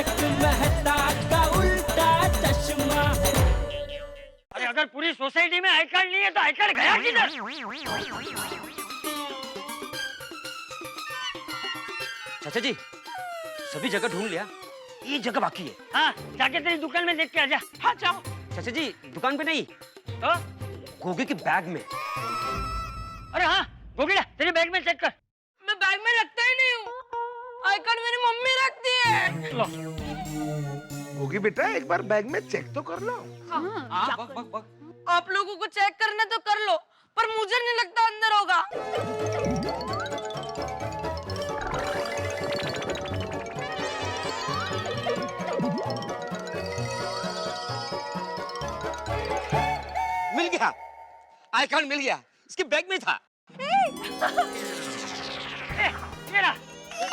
तारक मेहता का उल्टा चश्मा। अरे अगर पूरी सोसाइटी में आई कार्ड नहीं है तो आई कार्ड गया किधर? चाचा जी सभी जगह ढूंढ लिया, ये जगह बाकी है। हाँ, जाके तेरी दुकान में देख के आजा। हाँ जाओ। चाचा जी दुकान पे नहीं, तो गोगे के बैग में। अरे हाँ गोगिड़ा, तेरे बैग में चेक कर। मैं बैग में रखता ही नहीं हूँ, आई कार्ड मेरी मम्मी रखती है। लो। होगी बेटा, एक बार बैग में चेक तो कर लो। आप लोगों को चेक करना तो कर लो, पर मुझे नहीं लगता अंदर होगा। मिल गया, आई कार्ड मिल गया, इसके बैग में था। ये रहा।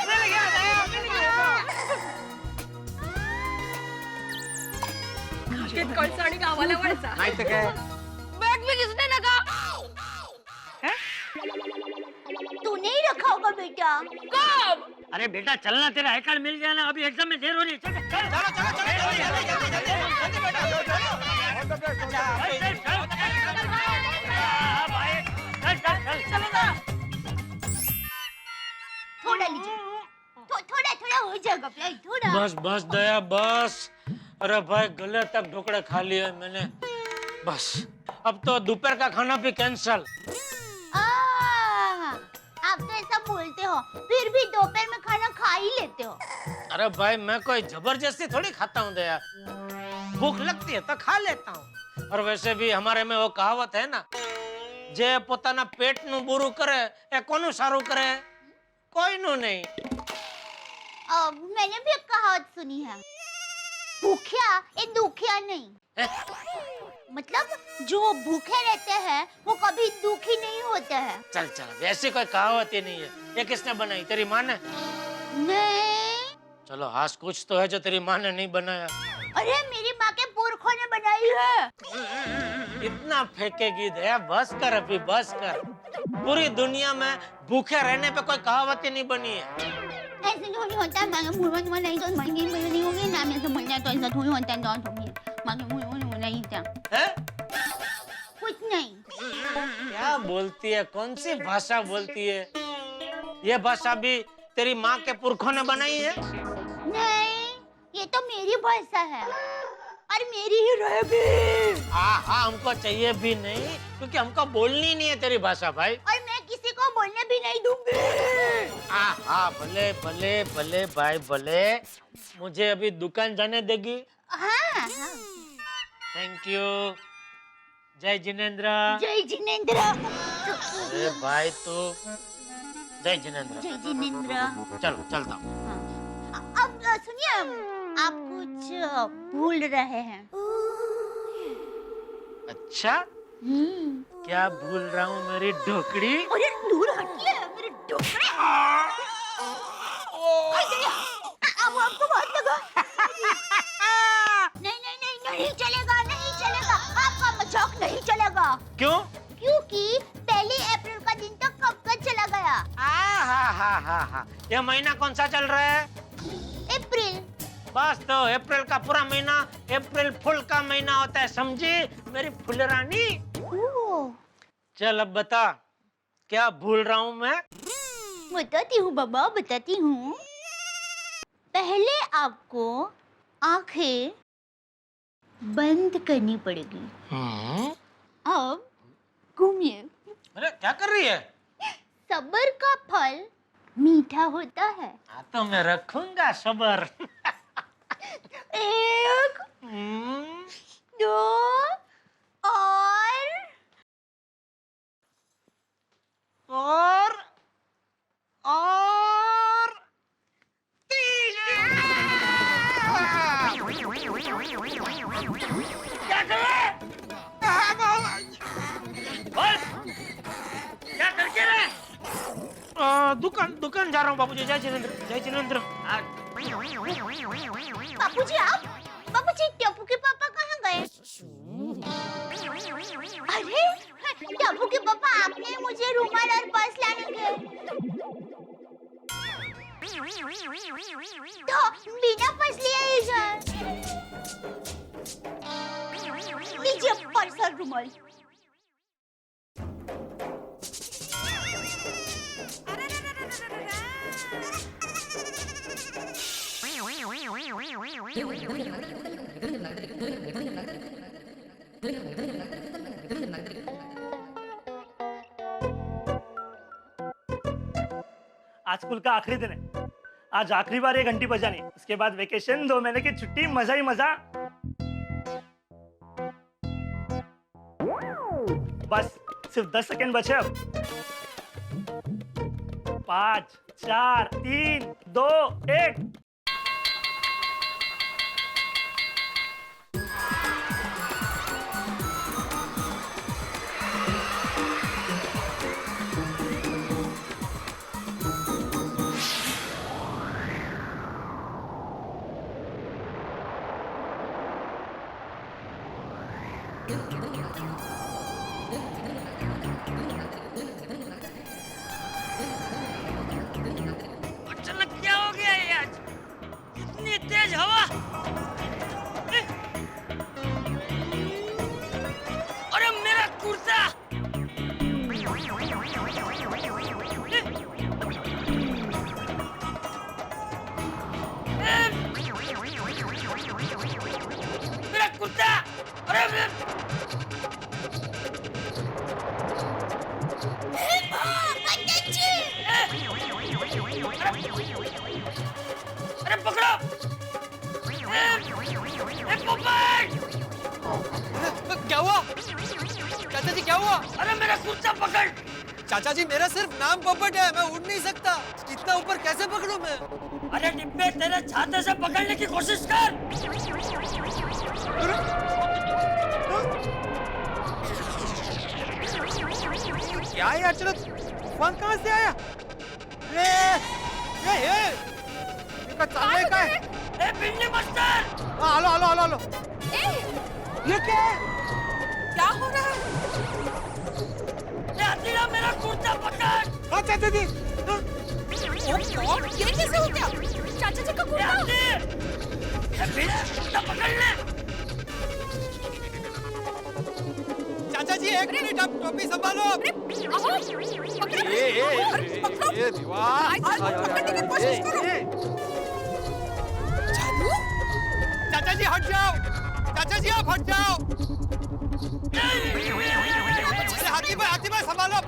मिल गया, मिल गया। कोळसाडी गावाला वळसा. नाही तर काय? बैग में किसने रखा? तूने ही रखा होगा बेटा। कब? अरे बेटा चलना, तेरा आई कार्ड मिल गया ना, अभी एग्जाम में देर हो रही है। चल चल चलो चलो थोड़ा लीजिए, थोड़ा थोड़ा हो जाएगा भाई, थोड़ा। बस बस दया बस। अरे भाई गले तक ढोकड़े खा लिए मैंने, बस अब तो दोपहर का खाना भी कैंसल। आप तो ऐसा बोलते हो, फिर भी दोपहर में खाना खा ही लेते हो। अरे भाई मैं कोई जबरदस्ती थोड़ी खाता हूँ दया, भूख लगती है तो खा लेता हूँ। और वैसे भी हमारे में वो कहावत है ना, जे पोताना पेट नु बुरू करे ए कोनु सारू करे, कोई नु नहीं। मैंने भी एक कहावत सुनी है, भूखिया ये दुखिया नहीं। मतलब जो भूखे रहते हैं वो कभी दुखी नहीं होते हैं। चल चल, वैसी कोई कहावत ही नहीं है। ये किसने बनाई, तेरी माँ ने? नहीं। चलो आज कुछ तो है जो तेरी माँ ने नहीं बनाया। अरे मेरी माँ के पुरखों ने बनाई है। इतना फेंकेगी दया, बस कर अभी बस कर। पूरी दुनिया में भूखे रहने पे कोई कहावत ही नहीं बनी है। ऐसे थोड़ी होता है, मांगे मुंह में नहीं तो महंगी नहीं होगी ना, में से मिल जाए तो ऐसा थोड़ी होता है। तो थोड़ी मांगे मुंह में नहीं था, हैं? कुछ नहीं। क्या बोलती है, कौन सी भाषा बोलती है? ये भाषा भी तेरी माँ के पुरखों ने बनाई है? नहीं, ये तो मेरी भाषा है और मेरी ही रहेगी। हाँ हमको चाहिए भी नहीं, क्योंकि हमको बोलनी नहीं है तेरी भाषा भाई। और मैं किसी को बोलने भी नहीं दूंगी। हाँ भले भले भले भाई भले। मुझे अभी दुकान जाने देगी? हाँ। Thank you. जय जिनेंद्र। जय जिनेंद्र। अरे भाई तू, जय जिनेंद्र। जय जिनेंद्र। चलो चलता हूँ। अब सुनिए, आप कुछ भूल रहे हैं। अच्छा क्या भूल रहा हूँ मेरी ढोकड़ी? अरे दूर हटिए, मेरे डोकरे। अब आपको बहुत लगा। नहीं चलेगा, नहीं चलेगा, आपका मजाक नहीं चलेगा। क्यों? क्योंकि 1 अप्रैल का दिन तो कब का चला गया। हाँ। ये महीना कौन सा चल रहा है? अप्रैल। बस तो अप्रैल का पूरा महीना अप्रैल फुल का महीना होता है, समझी मेरी फुलरानी? चल अब बता, क्या भूल रहा हूँ मैं? बताती हूँ बाबा, बताती हूँ। पहले आपको आंखें बंद करनी पड़ेगी। अब घूमिए। अरे क्या कर रही है? सब्र का फल मीठा होता है। हाँ तो मैं रखूंगा सब्र। 1 2 और 3। क्या कर रहा है? बस क्या करके रहे? दुकान जा रहा हूँ बाबूजी। जय जिनेंद्र, जय जिनेंद्र। बाबूजी आप? बाबूजी टप्पू के पापा कहाँ गए? अरे टप्पू के पापा, आपने मुझे रुमाल और पर्स लाने के। तो बिना पर्स लिए रुमाल। आज स्कूल का आखिरी दिन है। आज आखिरी बार ये घंटी बजानी, उसके बाद वेकेशन, 2 महीने की छुट्टी, मजा ही मजा। बस सिर्फ 10 सेकंड बचे अब। 5, 4, 3, 2, 1। अचानक क्या हो गया ये आज? इतनी तेज हवा। अरे मेरा कुर्ता। मेरा कुर्ता। अरे अरे पकड़ो। पोपट। क्या हुआ चाचा जी, क्या हुआ? अरे मेरा कुर्ता पकड़। चाचा जी मेरा सिर्फ नाम पोपट है, मैं उड़ नहीं सकता। इतना ऊपर कैसे पकड़ूं मैं? अरे डिब्बे, तेरे छाते से पकड़ने की कोशिश कर। क्या है अचानक तूफान कहाँ से आया? ये चालने का है। ए बिल्ली master. Hello hello hello hello. ये क्या है? क्या हो रहा है? ए हथीरा, मेरा कुर्ता पकड़। हाँ चाचा जी। ये कैसे हो गया? चाचा जी का ए कुर्ता। हथीर, कुर्ता पकड़ ले। चाचा जी एक मिनट, आप टोपी संभालो। ये दीवार। पकड़ने की कोशिश करो। चालू? चाचा जी हट जाओ। चाचा जी आप हट जाओ। हाथी भाई संभालो।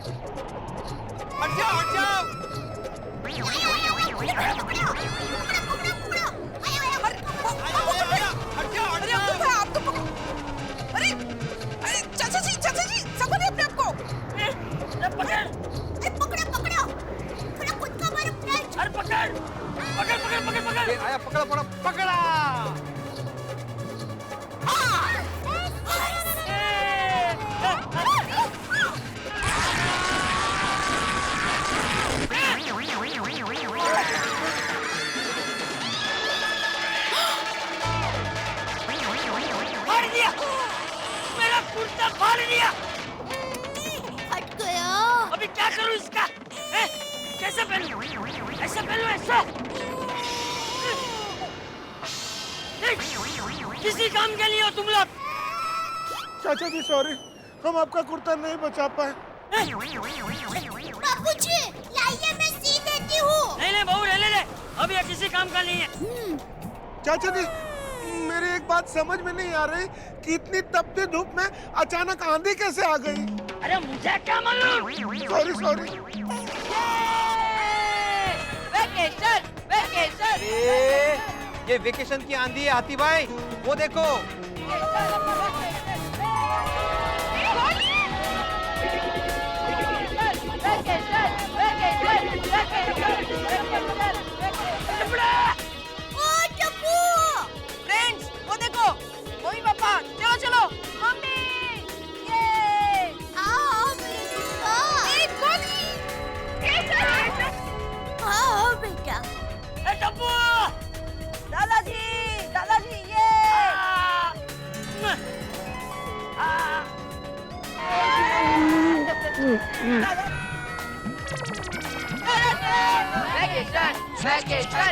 हट जाओ हट जाओ। आप तो अरे चाचा जी संभालिए अपने आप को। पकड़। पकड़ो थोड़ा खुद का मारो फ्रेंड। अरे पकड़। आया पकड़ा पकड़ा। फाड़ दिया। मेरा कुर्ता फाड़ दिया। हट गया। अभी क्या करूं इसका? कैसे पहनूं? ऐसे पहनूं ऐसे? किसी काम के लिए हो तुम लोग? चाचा जी सॉरी, हम आपका कुर्ता नहीं बचा पाए। बाबूजी लाइए, मैं सी देती हूँ। नहीं बहू, रहने दे। अब ये किसी काम का नहीं है। चाचा जी मेरी एक बात समझ में नहीं आ रही कि इतनी तपती धूप में अचानक आंधी कैसे आ गई? अरे मुझे क्या मालूम? सॉरी। वेकेशन। ये वेकेशन की आंधी है हाथी भाई, वो देखो। फ्रेंड्स, वो देखो, मम्मी पापा, चलो। मम्मी, ये। आओ मेरे बेटा। आओ बेटा। ए टप्पू। दादाजी, ये। Vacation.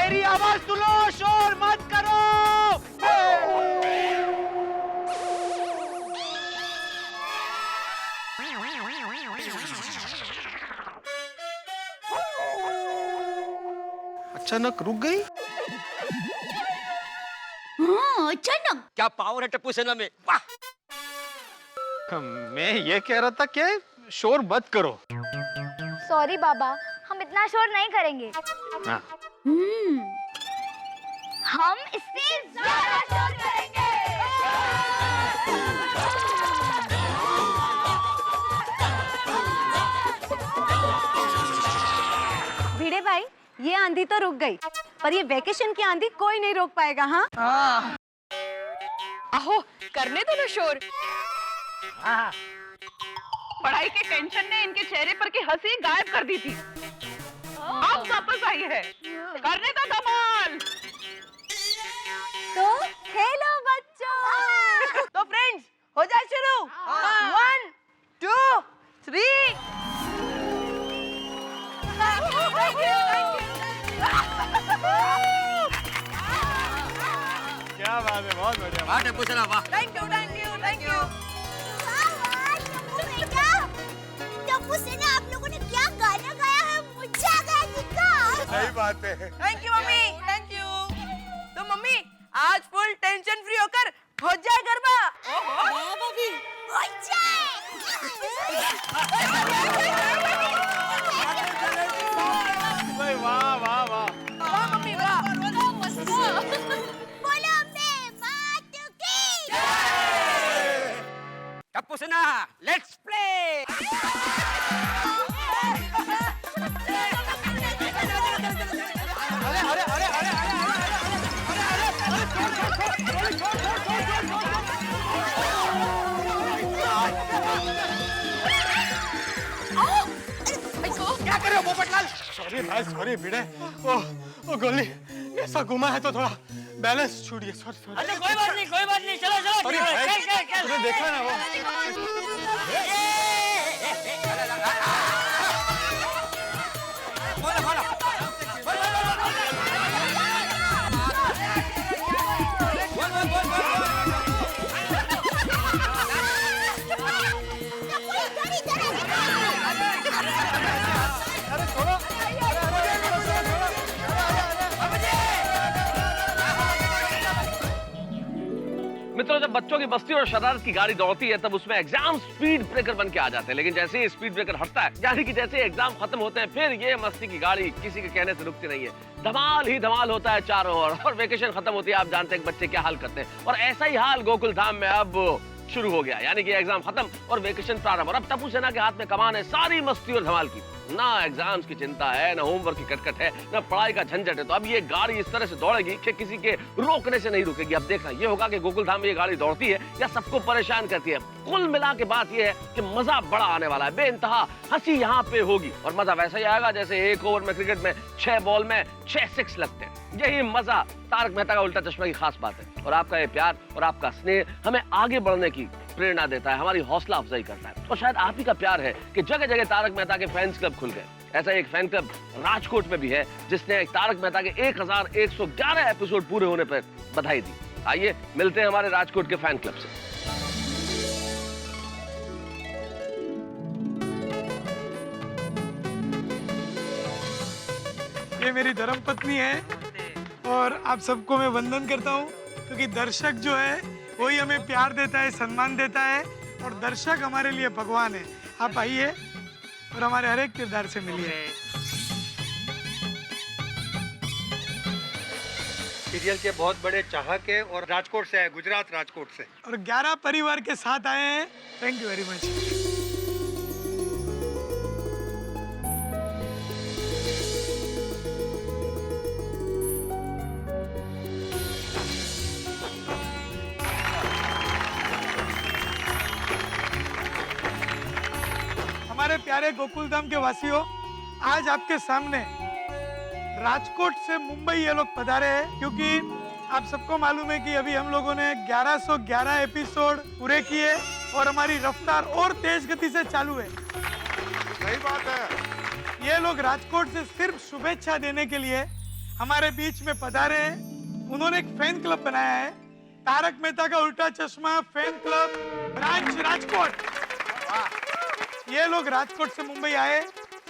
मेरी आवाज सुनो, शोर मत करो। अचानक रुक गई। हाँ, अचानक। क्या पावर है टप्पू सेना में, वाह। मैं ये कह रहा था कि शोर मत करो। सॉरी बाबा, हम इतना शोर नहीं करेंगे। हाँ। हम इससे ज्यादा शोर करेंगे। भिड़े भाई, ये आंधी तो रुक गई, पर ये वेकेशन की आंधी कोई नहीं रोक पाएगा। हाँ, आहो, करने दो ना शोर। हाँ पढ़ाई के टेंशन ने इनके चेहरे पर की हंसी गायब कर दी थी। अब वापस आई है, करने दो धमाल। तो खेलो बच्चों। तो फ्रेंड्स, हो जाए शुरू। 1 2 3। क्या बात है, बहुत बढ़िया। वाह टप्पू सेना, वाह। Thank you thank you thank you. Tappu सेना, आप लोगों ने क्या गाना गाया है, मुझे आ गया निकाल। सही बात है। Thank you mummy, thank you. तो मम्मी, आज फुल टेंशन फ्री होकर हो जाए गरबा। हो जाए। वाह वाह वाह। वाह मम्मी वाह। बोलो मैं मात की। टप्पू सेना, लेट्स प्ले। क्या कर रहे हो पोपटलाल? सॉरी भाई, सॉरी भिड़े। ओ गोली, ऐसा घुमा है तो थोड़ा बैलेंस छूट गया। Sorry sorry. अरे कोई बात नहीं, कोई बात नहीं, चलो चलो। सॉरी भाई, तूने देखा ना वो। मित्रों, जब बच्चों की मस्ती और शरारत की गाड़ी दौड़ती है तब उसमें एग्जाम स्पीड ब्रेकर बन के आ जाते हैं। लेकिन जैसे ही स्पीड ब्रेकर हटता है, यानी कि जैसे एग्जाम खत्म होते हैं, फिर ये मस्ती की गाड़ी किसी के कहने से रुकती नहीं है। धमाल ही धमाल होता है चारों ओर। और वेकेशन खत्म होती है, आप जानते हैं बच्चे क्या हाल करते हैं। और ऐसा ही हाल गोकुल धाम में अब शुरू हो गया, यानी कि एग्जाम खत्म और वेकेशन प्रारंभ। और अब टप्पू सेना के हाथ में कमान है सारी मस्ती और धमाल की। ना एग्जाम्स की चिंता है, ना होमवर्क की कटकट है, ना पढ़ाई का झंझट है। तो अब ये गाड़ी इस तरह से दौड़ेगी कि किसी के रोकने से नहीं रुकेगी। अब देखना ये होगा कि गोकुल धाम में ये गाड़ी दौड़ती है या सबको परेशान करती है। कुल मिला के बात ये है कि मजा बड़ा आने वाला है, बेइंतहा हंसी यहाँ पे होगी। और मजा वैसा ही आएगा जैसे एक ओवर में क्रिकेट में 6 बॉल में 6 सिक्स लगते हैं। यही मजा तारक मेहता का उल्टा चश्मा की खास बात है। और आपका ये प्यार और आपका स्नेह हमें आगे बढ़ने की प्रेरणा देता है, हमारी हौसला अफजाई करता है। और शायद आप ही का प्यार है कि जगह जगह तारक मेहता के फैंस क्लब खुल गए। ऐसा एक फैन क्लब राजकोट में भी है जिसने तारक मेहता के 1111 एपिसोड पूरे होने पर बधाई दी। आइए मिलते हैं हमारे राजकोट के फैन क्लब से। ये मेरी धर्मपत्नी है और आप सबको मैं वंदन करता हूँ, क्योंकि दर्शक जो है वही हमें प्यार देता है, सम्मान देता है। और दर्शक हमारे लिए भगवान है। आप आइए और हमारे हर एक किरदार से मिलिए। सीरियल के बहुत बड़े चाहक है और राजकोट से है, गुजरात राजकोट से। और 11 परिवार के साथ आए हैं। Thank you very much. हमारे प्यारे गोकुलधाम के वासियों, आज आपके सामने राजकोट से मुंबई ये लोग पधारे हैं, क्योंकि आप सबको मालूम है कि अभी हम लोगों ने 1111 एपिसोड पूरे किए और हमारी रफ्तार और तेज गति से चालू है। सही बात है। ये लोग राजकोट से सिर्फ शुभेच्छा देने के लिए हमारे बीच में पधारे हैं। उन्होंने एक फैन क्लब बनाया है, तारक मेहता का उल्टा चश्मा फैन क्लब ब्रांच राजकोट। ये लोग राजकोट से मुंबई आए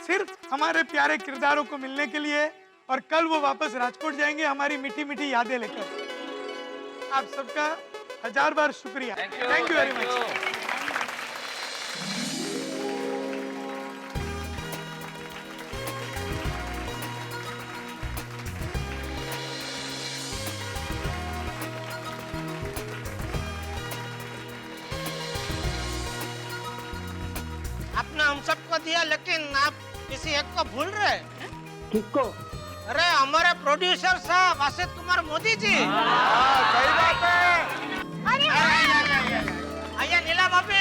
सिर्फ हमारे प्यारे किरदारों को मिलने के लिए, और कल वो वापस राजकोट जाएंगे हमारी मीठी मीठी यादें लेकर। आप सबका 1000 बार शुक्रिया। Thank you very much. आपने हम सबको दिया, लेकिन आप किसी एक को भूल रहे हैं। किसको? अरे हमारे प्रोड्यूसर साहब असित कुमार मोदी जी। सही बात है। आइए नीला भाभी।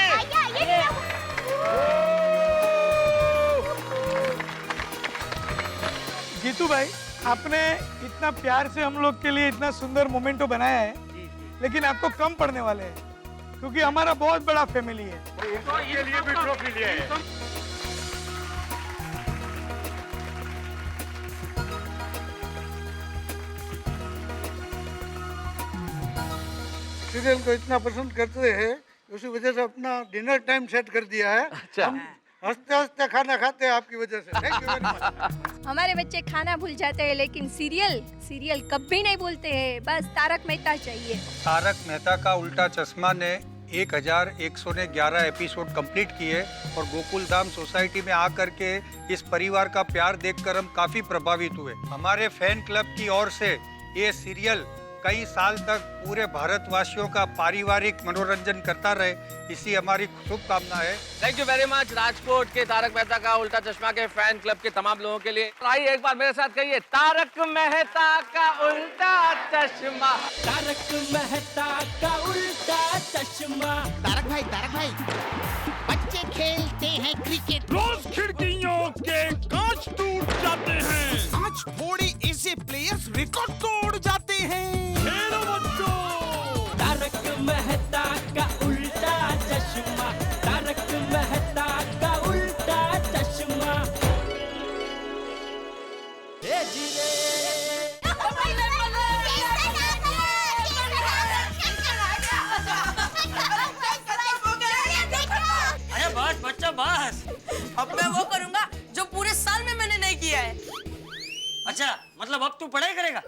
जीतू भाई, आपने इतना प्यार से हम लोग के लिए इतना सुंदर मोमेंटो बनाया है, लेकिन आपको कम पड़ने वाले हैं क्योंकि हमारा बहुत बड़ा फैमिली है। इसके लिए भी ट्रॉफी लिया है। सीरियल को इतना पसंद करते हैं, उसी वजह से अपना डिनर टाइम सेट कर दिया है। हम हंसते हंसते खाना खाते हैं आपकी वजह से। Thank you very much. हमारे बच्चे खाना भूल जाते हैं, लेकिन सीरियल कभी नहीं भूलते हैं। बस तारक मेहता चाहिए। तारक मेहता का उल्टा चश्मा ने 1111 एपिसोड कंप्लीट किए और गोकुल धाम सोसाइटी में आकर के इस परिवार का प्यार देखकर हम काफी प्रभावित हुए। हमारे फैन क्लब की ओर से ये सीरियल कई साल तक पूरे भारतवासियों का पारिवारिक मनोरंजन करता रहे, इसी हमारी शुभकामना है। Thank you very much Rajkot के तारक मेहता का उल्टा चश्मा के फैन क्लब के तमाम लोगों के लिए। आइए एक बार मेरे साथ कहिए, तारक मेहता का उल्टा चश्मा। तारक मेहता का उल्टा चश्मा। तारक भाई बच्चे खेलते हैं क्रिकेट, रोज खिड़कियों के कांच टूट जाते हैं। आज थोड़े ऐसे प्लेयर्स रिकॉर्ड तोड़ जाते हैं। खेलो बच्चों। तारक मेहता का उल्टा चश्मा। तारक मेहता का उल्टा चश्मा। अरे बस बच्चा बस। अब मैं वो करूंगा जो पूरे साल में मैंने नहीं किया है। अच्छा, मतलब अब तू पढ़ाई करेगा?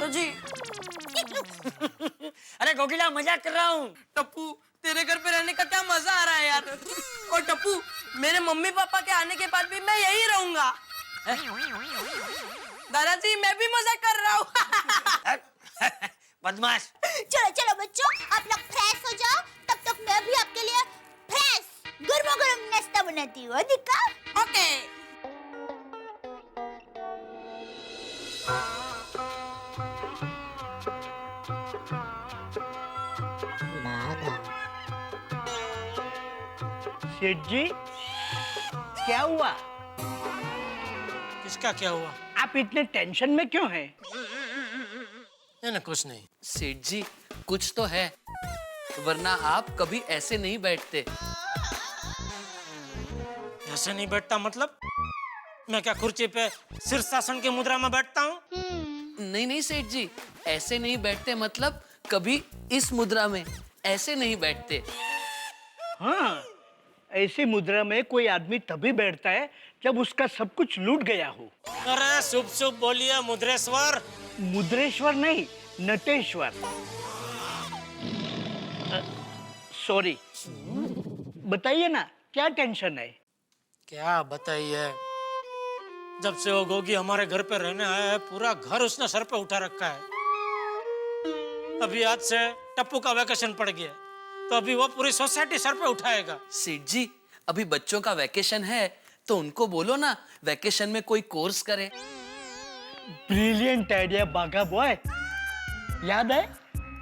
जी। अरे गोगिला, मजाक कर रहा हूँ। टप्पू, तेरे घर पे रहने का क्या मजा आ रहा है यार। और टप्पू, मेरे मम्मी पापा के आने के बाद भी मैं यही रहूंगा। दादाजी, मैं भी मजाक कर रहा हूँ। बदमाश। चलो बच्चों, आप लोग फ्रेश हो जाओ, तब तक मैं भी आपके लिए फ्रेश गर्मा गर्म नाश्ता बनाती हूँ। दिक्का? ओके। सेठ जी, क्या हुआ? किसका क्या हुआ? आप इतने टेंशन में क्यों हैं? नहीं, कुछ नहीं। सेठ जी, कुछ तो है, वरना आप कभी ऐसे नहीं बैठते। ऐसे नहीं बैठता मतलब? मैं क्या कुर्सी पे शीर्षासन की मुद्रा में बैठता हूँ? नहीं सेठ जी, ऐसे नहीं बैठते मतलब कभी इस मुद्रा में ऐसे नहीं बैठते। हाँ, ऐसी मुद्रा में कोई आदमी तभी बैठता है जब उसका सब कुछ लूट गया हो। अरे शुभ शुभ बोलिए मुद्रेश्वर। मुद्रेश्वर नहीं, नटेश्वर। सॉरी। बताइए ना, क्या टेंशन है? क्या बताइए, जब से वो गोगी हमारे घर पे रहने आया है, पूरा घर उसने सर पे उठा रखा है। अभी आज से टप्पू का वैकेशन पड़ गया, तो अभी वो पूरी सोसाइटी सर पे उठाएगा। सेठ जी, अभी बच्चों का वैकेशन है, तो उनको बोलो ना वैकेशन में कोई कोर्स करे। ब्रिलियंट आइडिया बाघा बॉय। याद है,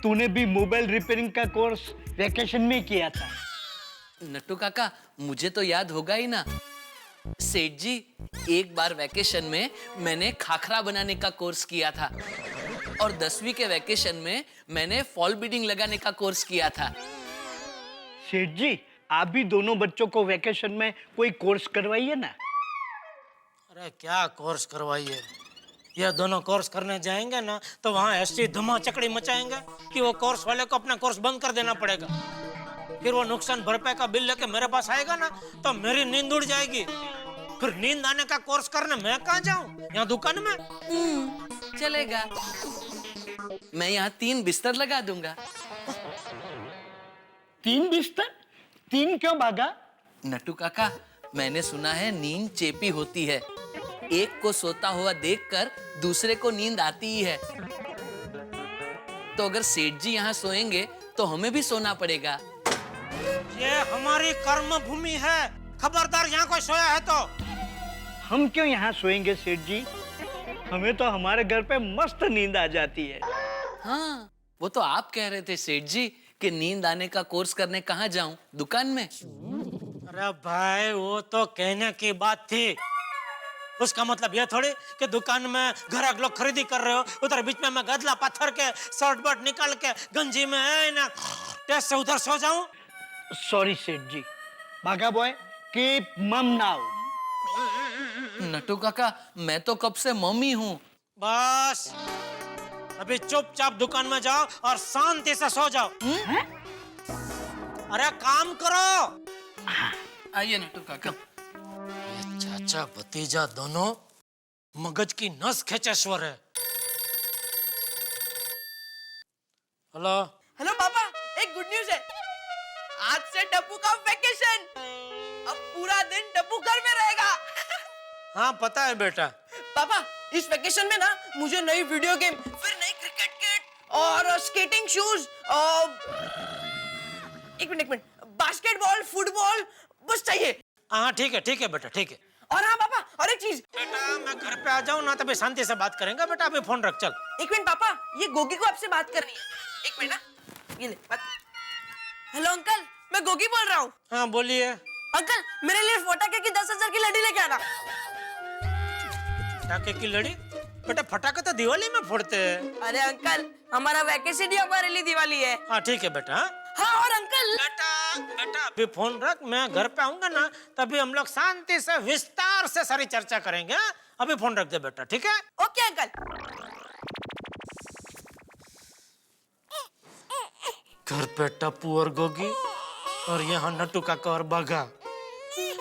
तूने भी मोबाइल रिपेयरिंग का कोर्स वैकेशन में किया था। नट्टू काका, मुझे तो याद होगा ही ना। सेठ जी, एक बार वैकेशन में मैंने खाखरा बनाने का कोर्स किया था, और 10वीं के वैकेशन में मैंने फॉल बीडिंग लगाने का कोर्स किया था। सेठ जी, आप भी दोनों बच्चों को वैकेशन में कोई कोर्स करवाइए ना। अरे क्या कोर्स करवाइए, ये दोनों कोर्स करने जाएंगे ना तो वहाँ ऐसी धुमा चकड़ी मचाएंगे कि वो कोर्स वाले को अपना कोर्स बंद कर देना पड़ेगा। फिर वो नुकसान भरपाई का बिल लेके मेरे पास आएगा ना तो मेरी नींद उड़ जाएगी। फिर नींद आने का कोर्स करने मैं कहाँ जाऊँ? यहाँ दुकान में? चलेगा, मैं यहाँ 3 बिस्तर लगा दूंगा। 3 बिस्तर? 3 क्यों भागा? नट्टू काका, मैंने सुना है नींद चेपी होती है। एक को सोता हुआ देखकर दूसरे को नींद आती ही है। तो अगर सेठ जी यहाँ सोएंगे तो हमें भी सोना पड़ेगा। ये हमारी कर्म भूमि है, खबरदार यहाँ कोई सोया है तो। हम क्यों यहाँ सोएंगे सेठ जी? हमें तो हमारे घर पे मस्त नींद आ जाती है। हाँ, वो तो आप कह रहे थे सेठ जी कि नींद आने का कोर्स करने कहाँ जाऊं? दुकान में? अरे भाई, वो तो कहने की बात थी। उसका मतलब ये थोड़ी कि दुकान में ग्राहक लोग खरीदी कर रहे हो, उधर बीच में मैं गदला पत्थर के शर्ट बट निकाल के गंजी में है ना टेस्ट से उधर सो जाऊं। सॉरी सेठ जी। भागा बॉय, कीप मम नाउ। नट्टू काका, मैं तो कब से मम्मी हूँ। बस अभी चुपचाप दुकान में जाओ और शांति से सो जाओ। अरे काम करो। आइए नट्टू काका। ये चाचा भतीजा दोनों मगज की नस खेचेश्वर है। हेलो हेलो पापा, एक गुड न्यूज है। आज से डब्बू का वेकेशन। अब पूरा दिन डब्बू घर में रहेगा। हाँ पता है बेटा। पापा, इस वेकेशन में ना मुझे नई वीडियो गेम, फिर नई क्रिकेट किट और स्केटिंग शूज और एक मिनट बास्केटबॉल, फुटबॉल बस चाहिए। हाँ ठीक है बेटा, ठीक है। और हाँ पापा, और एक चीज। बेटा मैं घर पे आ जाऊँ ना तभी शांति से बात करेंगे। बेटा अभी फोन रख, चल। एक मिनट पापा, ये गोगी को आपसे बात करनी है। एक मिनट ना, ये ले बात। हेलो अंकल, मैं गोगी बोल रहा हूँ। हाँ बोलिए। अंकल, मेरे लिए फटाके की 10,000 की लड़ी लेके आना। फटाके की लड़ी? बेटा फटाके तो दिवाली में फोड़ते हैं। अरे अंकल, हमारा वैकेशन ही हमारे लिए दिवाली है। हाँ ठीक है बेटा। हाँ और अंकल। बेटा अभी फोन रख, मैं घर पे आऊंगा ना तभी हम लोग शांति से विस्तार से सारी चर्चा करेंगे। हाँ? अभी फोन रख दे बेटा, ठीक है? Okay uncle. घर पे टप्पू और गोगी और यहाँ नट्टू काका और बाघा।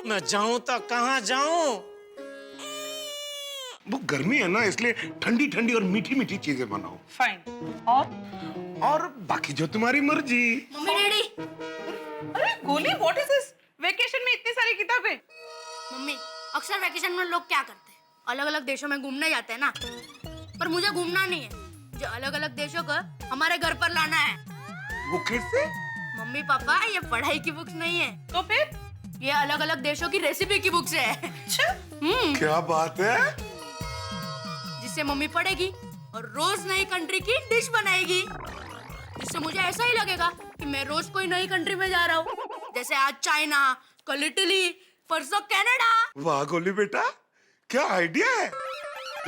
मैं जाऊं तो कहाँ जाऊं? वो गर्मी है ना, इसलिए ठंडी ठंडी और मीठी मीठी चीजें बनाओ। फाइन। और बाकी जो तुम्हारी मर्जी। Mummy daddy. अरे गोली, व्हाट इज दिस? वेकेशन में इतनी सारी किताबें। मम्मी, अक्सर वैकेशन में लोग क्या करते हैं? अलग अलग देशों में घूमने जाते हैं ना, पर मुझे घूमना नहीं है। जो अलग अलग देशों को हमारे घर पर लाना है। वो कैसे? मम्मी पापा, ये पढ़ाई की बुक्स नहीं है। तो फिर? ये अलग अलग देशों की रेसिपी की बुक्स है। क्या बात है? जिससे मम्मी पढ़ेगी और रोज नई कंट्री की डिश बनाएगी, जिससे मुझे ऐसा ही लगेगा कि मैं रोज कोई नई कंट्री में जा रहा हूँ। जैसे आज चाइना, कल इटली, परसों कनाडा। वाह गोली बेटा, क्या आइडिया है।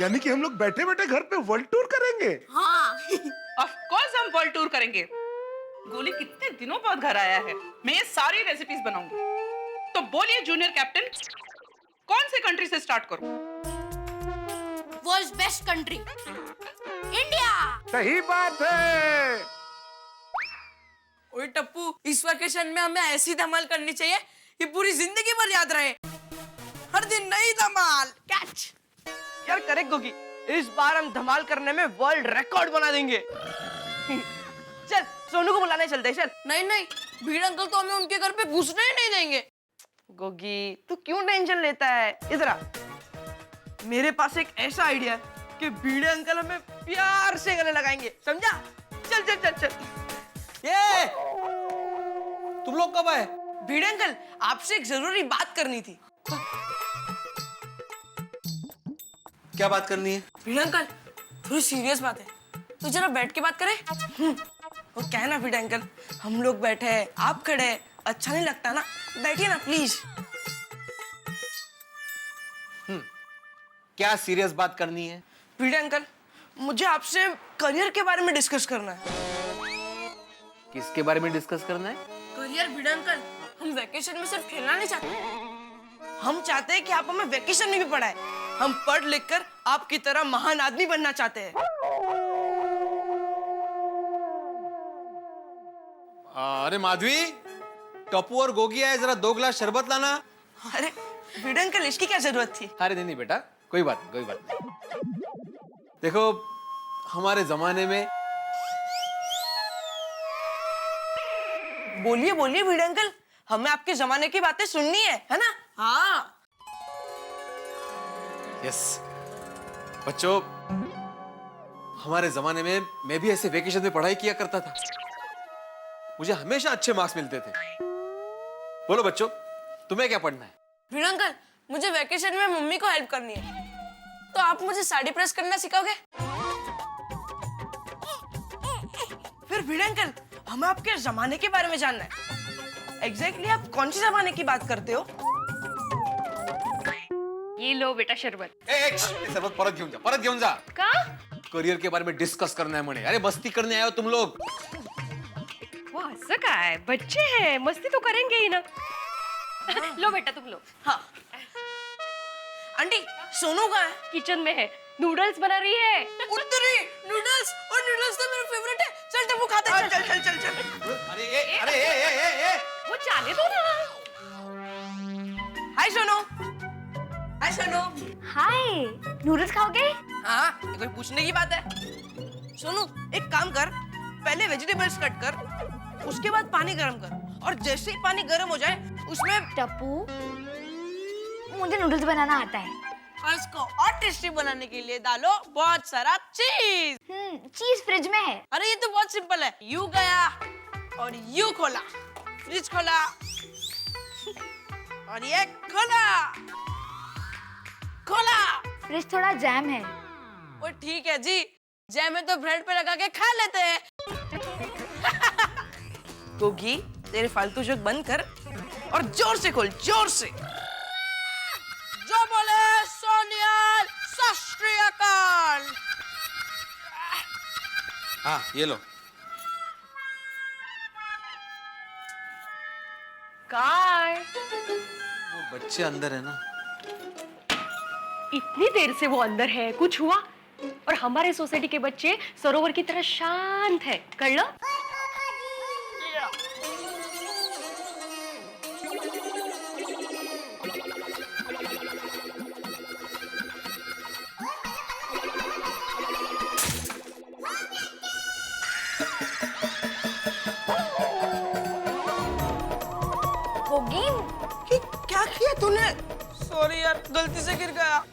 यानी कि हम लोग बैठे बैठे घर पे वर्ल्ड टूर करेंगे। हाँ। ऑफ कोर्स हम वर्ल्ड टूर करेंगे। गोली कितने दिनों बाद घर आया है, मैं ये सारी रेसिपीज बनाऊंगी। तो बोलिए जूनियर कैप्टन, कौन सी कंट्री से स्टार्ट करूं? World's best country, India. सही बात है। ओए टप्पू, इस वेकेशन में हमें ऐसी धमाल करनी चाहिए कि पूरी जिंदगी भर याद रहे। हर दिन नई धमाल। कैच। यार करेक्ट गोगी, इस बार हम धमाल करने में वर्ल्ड रिकॉर्ड बना देंगे। चल सोनू को बुलाने चलते हैं। चल। नहीं, भीड़ अंकल तो हमें उनके घर पे घुसने ही नहीं देंगे। गोगी, तू क्यों टेंशन लेता है? इधर आ। मेरे पास एक ऐसा आइडिया है कि भीड़े अंकल हमें प्यार से गले लगाएंगे, समझा? चल चल चल चल। ये तुम लोग कब आए? भीड़े अंकल, आपसे एक जरूरी बात करनी थी। क्या बात करनी है? भीड़े अंकल, थोड़ी सीरियस बात है, तो जरा बैठ के बात करें। वो क्या है ना भीड़े अंकल, हम लोग बैठे हैं, आप खड़े हैं, अच्छा नहीं लगता ना। बैठिए ना प्लीज। क्या सीरियस बात करनी है? भीड़े अंकल, मुझे आपसे करियर के बारे में डिस्कस करना है। किसके बारे में डिस्कस करना है? करियर भीड़े अंकल, हम वेकेशन में सिर्फ खेलना नहीं चाहते, हम चाहते हैं कि आप हमें वेकेशन में भी पढ़ाए। हम पढ़ लिख कर आपकी तरह महान आदमी बनना चाहते हैं। अरे माधवी, टप्पू और गोगी आए, जरा 2 गिलास शरबत लाना। अरे वीड अंकल, इसकी क्या जरूरत थी? अरे नहीं बेटा, कोई बात नहीं, कोई बात नहीं। देखो हमारे जमाने में। बोलिए बोलिए वीड अंकल, हमें आपके जमाने की बातें सुननी है ना? हाँ। यस बच्चों, हमारे जमाने में मैं भी ऐसे वेकेशन में पढ़ाई किया करता था। मुझे हमेशा अच्छे मार्क्स मिलते थे। बोलो बच्चों, तुम्हें क्या पढ़ना है? वीड अंकल, मुझे वेकेशन में मम्मी को हेल्प करनी है, तो आप मुझे साड़ी प्रेस करना सिखाओगे? फिर वीड अंकल, हमें आपके जमाने के बारे में जानना है। एग्जैक्टली आप कौन सी जमाने की बात करते हो? ये लो बेटा शरबत. शरबत परत घेऊन जा. का? करियर के बारे में डिस्कस करना है म्हणे. अरे मस्ती करने आए हो तुम लोग. वो असं काय, बच्चे हैं, मस्ती तो करेंगे ही ना. लो बेटा तुम लो. हाँ. आंटी, सोनू कहाँ है? किचन में है, नूडल्स बना रही है. उत्तरी नूडल्स, और नूडल्स तो मेरा फेवरेट है. चल टप्पू खाते हैं. चल चल चल चल. अरे वो जाने दो ना. हाय सोनू. हाय सोनू. हाय, नूडल्स खाओगे? हाँ, ये कोई पूछने की बात है? सोनू, एक काम कर, पहले वेजिटेबल्स कट कर, उसके बाद पानी गरम कर, और जैसे ही पानी गरम हो जाए उसमें टप्पू, मुझे नूडल्स बनाना आता है. और इसको और टेस्टी बनाने के लिए डालो बहुत सारा चीज. चीज फ्रिज में है. अरे ये तो बहुत सिंपल है. यू गया और यू खोला, फ्रिज खोला और ये खोला. खोला. फ्रिज थोड़ा जैम है. वो ठीक है जी, जैम है तो ब्रेड पे लगा के खा लेते हैं. गोगी, तेरे फालतू जोक बंद कर और जोर से खोल, जोर से. जो बोले सोनिया सत श्री अकाल. हाँ, ये लो. काय? वो बच्चे अंदर है ना. इतनी देर से वो अंदर है, कुछ हुआ? और हमारे सोसाइटी के बच्चे सरोवर की तरह शांत है. कर लो. क्या किया तूने? सॉरी यार, गलती से गिर गया.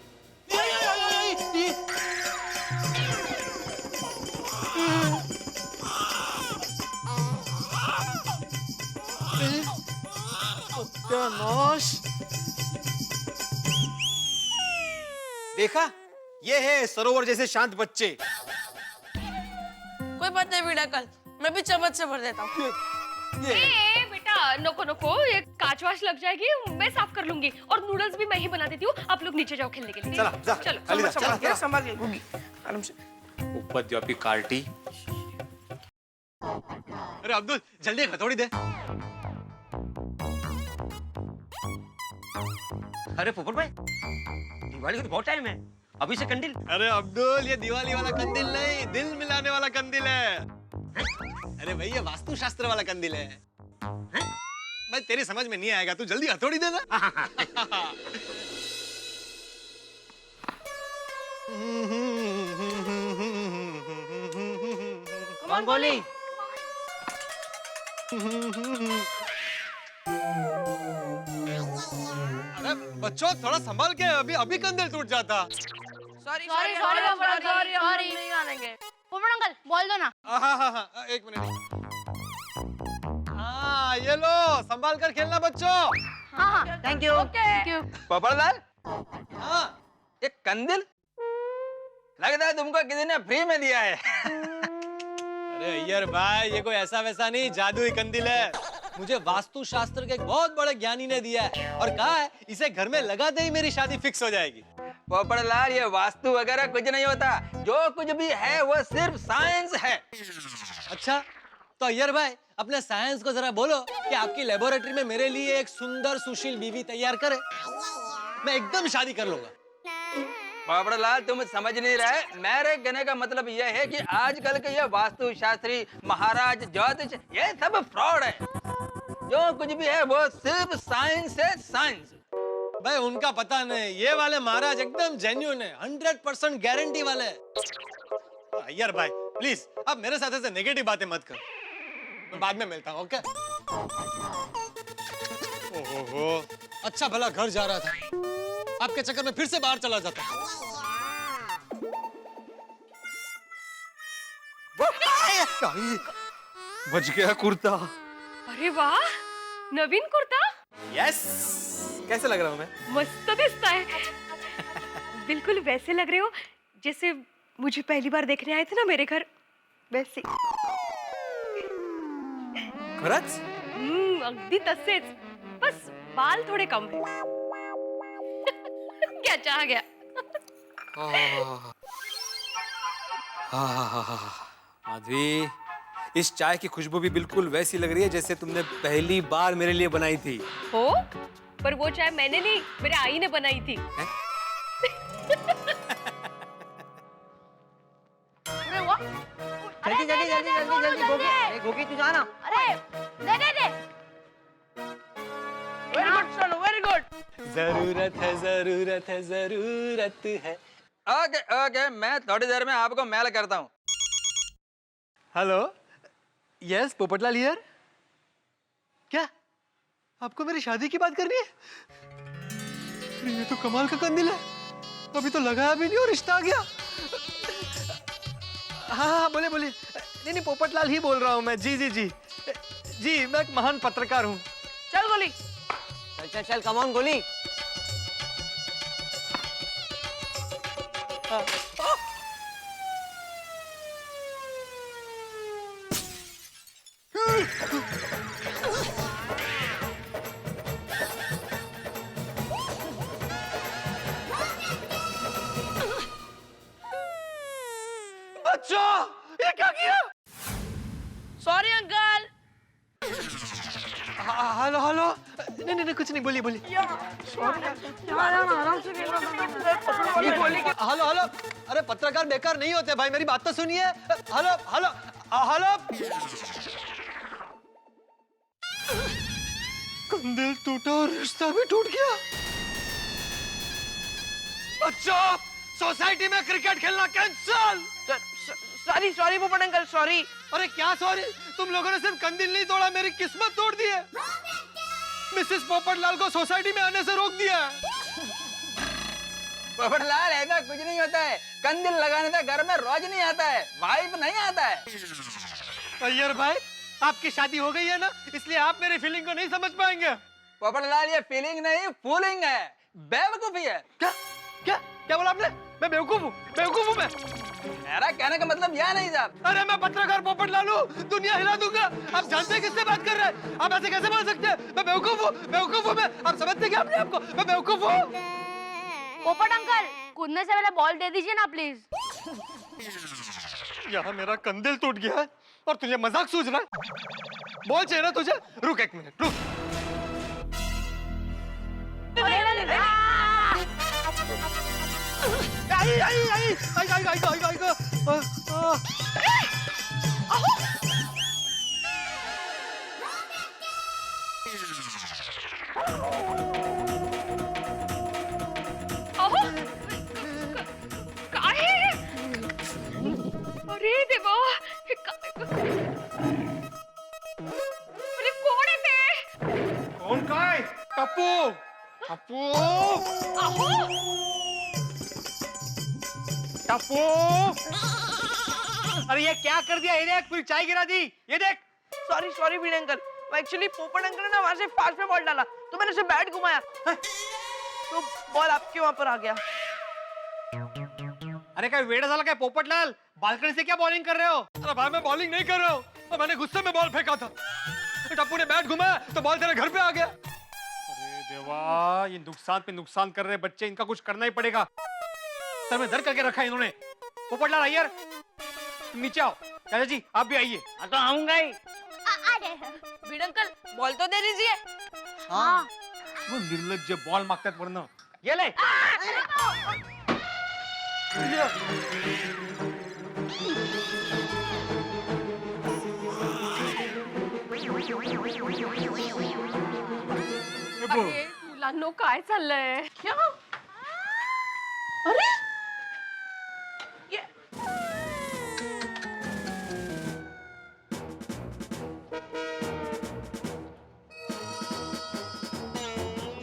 देखा, ये है सरोवर जैसे शांत बच्चे. कोई बात नहीं बेटा, कल मैं भी चम्मच से भर देता हूँ. बेटा नको नको, ये कांच वाच लग जाएगी, मैं साफ कर लूंगी. और नूडल्स भी मैं ही बना देती हूँ. आप लोग नीचे जाओ खेलने के लिए. चला, जा, चलो संभाल के गोगी, आराम से. उपद्व्यापी कार्टी. अरे अब्दुल, जल्दी हथौड़ी दे. अरे पोपट भाई, दिवाली को तो बहुत टाइम है, अभी से कंदील. अरे अब्दुल, ये दिवाली वाला कंदील नहीं, दिल मिलाने वाला कंदील है. अरे भाई, ये वास्तुशास्त्र वाला कंदील है. भाई तेरी समझ में नहीं आएगा, तू जल्दी हथौड़ी दे ना. कौन बोली? अरे बच्चों, थोड़ा संभाल के, अभी अभी कंदील टूट जाता. सॉरी नहीं आनेंगे. पोपट अंकल, बोल दो ना. हाँ, एक मिनट. हाँ, ये लो, संभाल कर खेलना बच्चों. हाँ, thank you. Thank you. Popatlal, हाँ, एक कंदील लगता है तुमको किसी ने फ्री में दिया है. अरे अय्यर भाई, ये कोई ऐसा वैसा नहीं, जादुई कंदील है. मुझे वास्तुशास्त्र के एक बहुत बड़े ज्ञानी ने दिया है और कहा है इसे घर में लगाते ही मेरी शादी फिक्स हो जाएगी. पोपटलाल, ये वास्तु वगैरह कुछ नहीं होता, जो कुछ भी है वो सिर्फ साइंस है. अच्छा, तो अय्यर भाई, अपने साइंस को जरा बोलो कि आपकी लेबोरेटरी में मेरे लिए एक सुंदर सुशील बीवी तैयार करे. मैं एकदम शादी कर लूंगा. बाबड़लाल तुम समझ नहीं रहे, मेरे कहने का मतलब यह है कि आजकल के ये वास्तु शास्त्री महाराज ज्योतिष ये सब फ्रॉड है। जो कुछ भी है वो सिर्फ साइंस है, साइंस। भाई उनका पता नहीं, ये वाले महाराज एकदम जेन्युइन है, 100% गारंटी वाले हैं। यार भाई प्लीज आप मेरे साथ ऐसे नेगेटिव बातें मत कर, मैं बाद में मिलता हूँ। ओके? ओहो, अच्छा भला घर जा रहा था, आपके चक्कर में फिर से बाहर चला जाता। बच गया कुर्ता। अरे वाह, नवीन कुर्ता यस, कैसे लग रहा हूँ मैं? मस्त दिसता है। बिल्कुल वैसे लग रहे हो जैसे मुझे पहली बार देखने आए थे ना मेरे घर, वैसे। खरंच? अगदी तसेच, बस बाल थोडे कम है। क्या चाह गया? माधवी, इस चाय की खुशबू भी बिल्कुल वैसी लग रही है जैसे तुमने पहली बार मेरे लिए बनाई थी। हो? पर वो चाय मैंने नहीं, मेरे आई ने बनाई थी। जल्दी जल्दी जल्दी जल्दी जल्दी गोगी, अरे गोगी तू जाना। अरे दे दे दे। Very good Sonu, very good. जरूरत है जरूरत है जरूरत है। ओके ओके, मैं थोड़ी देर में आपको मेल करता हूँ। Hello, yes Popatlal here. क्या आपको मेरी शादी की बात करनी है? ये तो कमाल का कंदिल है, अभी तो लगाया भी नहीं और रिश्ता आ गया। हाँ बोले बोले। नहीं पोपटलाल ही बोल रहा हूँ मैं। जी जी जी जी, मैं एक महान पत्रकार हूँ। चल गोली, चल चल चल, कम ऑन गोली। बच्चों, ये क्या किया? Sorry uncle. हेलो हेलो, नहीं नहीं कुछ नहीं, बोलिए बोलिए। आराम से हेलो हेलो, अरे पत्रकार बेकार नहीं होते भाई, मेरी बात तो सुनिए। Hello hello hello. कंदिल टूटा और रिश्ता भी टूट गया। बच्चों, सोसाइटी में क्रिकेट खेलना कैंसल। सॉरी सॉरी पोपट अंकल, सॉरी। अरे क्या सॉरी, तुम लोगों ने सिर्फ कंदिल नहीं तोड़ा, मेरी किस्मत तोड़ दी है। मिसेस पोपटलाल को सोसाइटी में आने से रोक दिया। पोपटलाल ऐसा कुछ नहीं होता है, कंदिल लगाने से घर में रोज नहीं आता है, वाइफ नहीं आता है। अय्यर भाई, आपकी शादी हो गई है ना, इसलिए आप मेरी फीलिंग को नहीं समझ पाएंगे। पोपटलाल ये फीलिंग नहीं फूलिंग है, बेवकूफी है। क्या क्या क्या बोला आपने? मैं बेवकूफ हूँ? बेवकूफ हूँ मैं? मेरा कहने का मतलब यह नहीं साहब। अरे मैं पत्रकार पोपटलाल हूँ, दुनिया हिला दूंगा। आप जानते हैं किससे बात कर रहे हैं? आप ऐसे कैसे बोल सकते हैं? मैं बेवकूफ हूँ, बेवकूफ हूँ मैं। आप समझते क्या अपने आप को? मैं बेवकूफ हूँ। पोपट अंकल, कूदने से पहले बॉल दे दीजिए ना प्लीज। यहाँ मेरा कंदिल टूट गया है और तुझे मजाक सूझ रहा है? बॉल चाहिए ना तुझे? रुक एक मिनट, रुक। आई आई आई आई आई आई आई आई अरे देवा, अरे कोण आहे ते? कौन काय? टप्पू टप्पू टप्पू। अरे ये क्या कर दिया? ये देख, पूरी चाय गिरा दी। ये देख। सॉरी सॉरी बीड़े अंकल, एक्चुअली पोपट अंकल ने ना वहां से फास्ट में बॉल डाला तो मैंने उसे बैट घुमाया तो बॉल आपके वहां पर आ गया। अरे क्या वेड़ा साला, क्या पोपटलाल बालकनी से क्या बॉलिंग कर रहे हो? अरे भाई मैं बॉलिंग नहीं कर रहा हूँ, तो मैंने गुस्से में बॉल फेंका था, टप्पू ने बैट घुमाया तो बॉल तेरे घर पे आ गया। अरे देवा, ये नुकसान पे नुकसान कर रहे बच्चे, इनका कुछ करना ही पड़ेगा। सर में दर्द करके रखा है इन्होंने। पोपटलाल अय्यर, नीचे आओ। दादाजी आप भी आइए। हाँ तो आऊंगा ही। बीड़े अंकल, बॉल तो दे दीजिए। हाँ, वो निर्लज्ज बॉल मागतात वरनं। ये ले। अरे मुलांनो काय चाललंय? क्या? अरे ये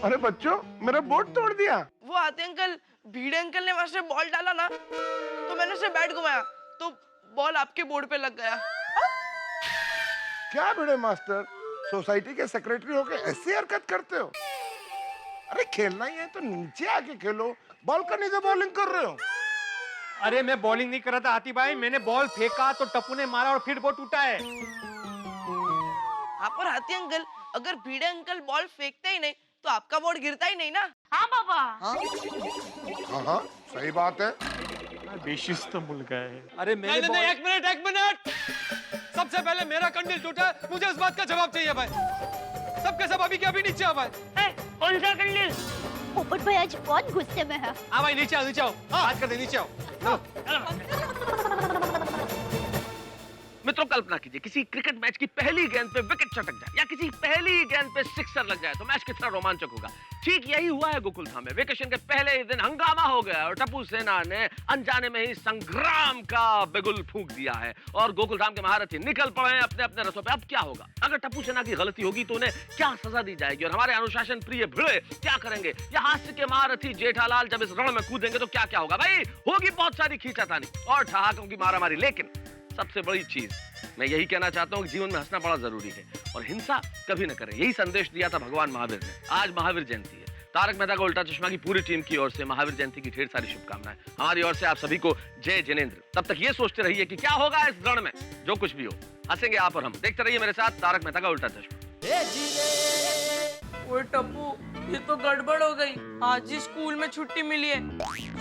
अरे बच्चों, मेरा बोर्ड तोड़ दिया। वो आते अंकल, भीड़े अंकल ने वहां से बॉल डाला ना, तो मैंने उसे बैट घुमाया तो बॉल आपके बोर्ड पे लग गया। क्या भिड़े मास्टर, सोसाइटी के सेक्रेटरी होके ऐसी हरकत करते हो? अरे खेलना ही है तो नीचे आके खेलो, बालकनी से बॉलिंग कर रहे हो। अरे मैं बॉलिंग नहीं कर रहा था हाथी भाई, मैंने बॉल फेंका तो टप्पू ने मारा और फिर वो टूटा है। हाँ पर हाथी अंकल, अगर भीड़े अंकल बॉल फेंकते ही नहीं तो आपका बोर्ड गिरता ही नहीं ना। हाँ बाबा। हाँ, सही बात है। बेशिस्त मुल्क है। अरे नहीं, नहीं, एक मिनट। सबसे पहले मेरा कंडील टूटा, मुझे इस बात का जवाब चाहिए भाई। सबके सब अभी के अभी नीचे आओ भाई। कौन सा कंडील? पोपट भाई आज बहुत गुस्से में है। हाँ भाई नीचे आओ, बात करते नीचे आओ। मित्रों कल्पना कीजिए किसी क्रिकेट मैच की पहली गेंद पे विकेट चटक जाए या किसी पहली गेंद पे सिक्सर लग जाए तो मैच कितना रोमांचक होगा। ठीक यही हुआ है गोकुलधाम में। वेकेशन के पहले ही दिन हंगामा हो गया और टप्पू सेना ने अनजाने में ही संग्राम का बिगुल फूंक दिया है और गोकुलधाम के महारथी निकल पड़े हैं अपने अपने रथों पे। अब क्या होगा? अगर टप्पू सेना की गलती होगी तो उन्हें क्या सजा दी जाएगी और हमारे अनुशासन प्रिय भिड़े क्या करेंगे? या हास्य के महारथी जेठालाल जब इस रण में कूदेंगे तो क्या क्या होगा? भाई होगी बहुत सारी खींचातानी और ठहाकों की मारामारी। लेकिन सबसे बड़ी चीज मैं यही कहना चाहता हूँ कि जीवन में हंसना बड़ा जरूरी है और हिंसा कभी न करें। यही संदेश दिया था भगवान महावीर ने। आज महावीर जयंती है। तारक मेहता का उल्टा चश्मा की पूरी टीम की ओर से महावीर जयंती की ढेर सारी शुभकामनाएं। हमारी ओर से आप सभी को जय जिनेंद्र। तब तक ये सोचते रहिए कि क्या होगा इस रण में। जो कुछ भी हो हंसेंगे आप और हम। देखते रहिए मेरे साथ तारक मेहता का उल्टा चश्मा। ओए टप्पू, ये तो गड़बड़ हो गई। आज ही स्कूल में छुट्टी मिली है,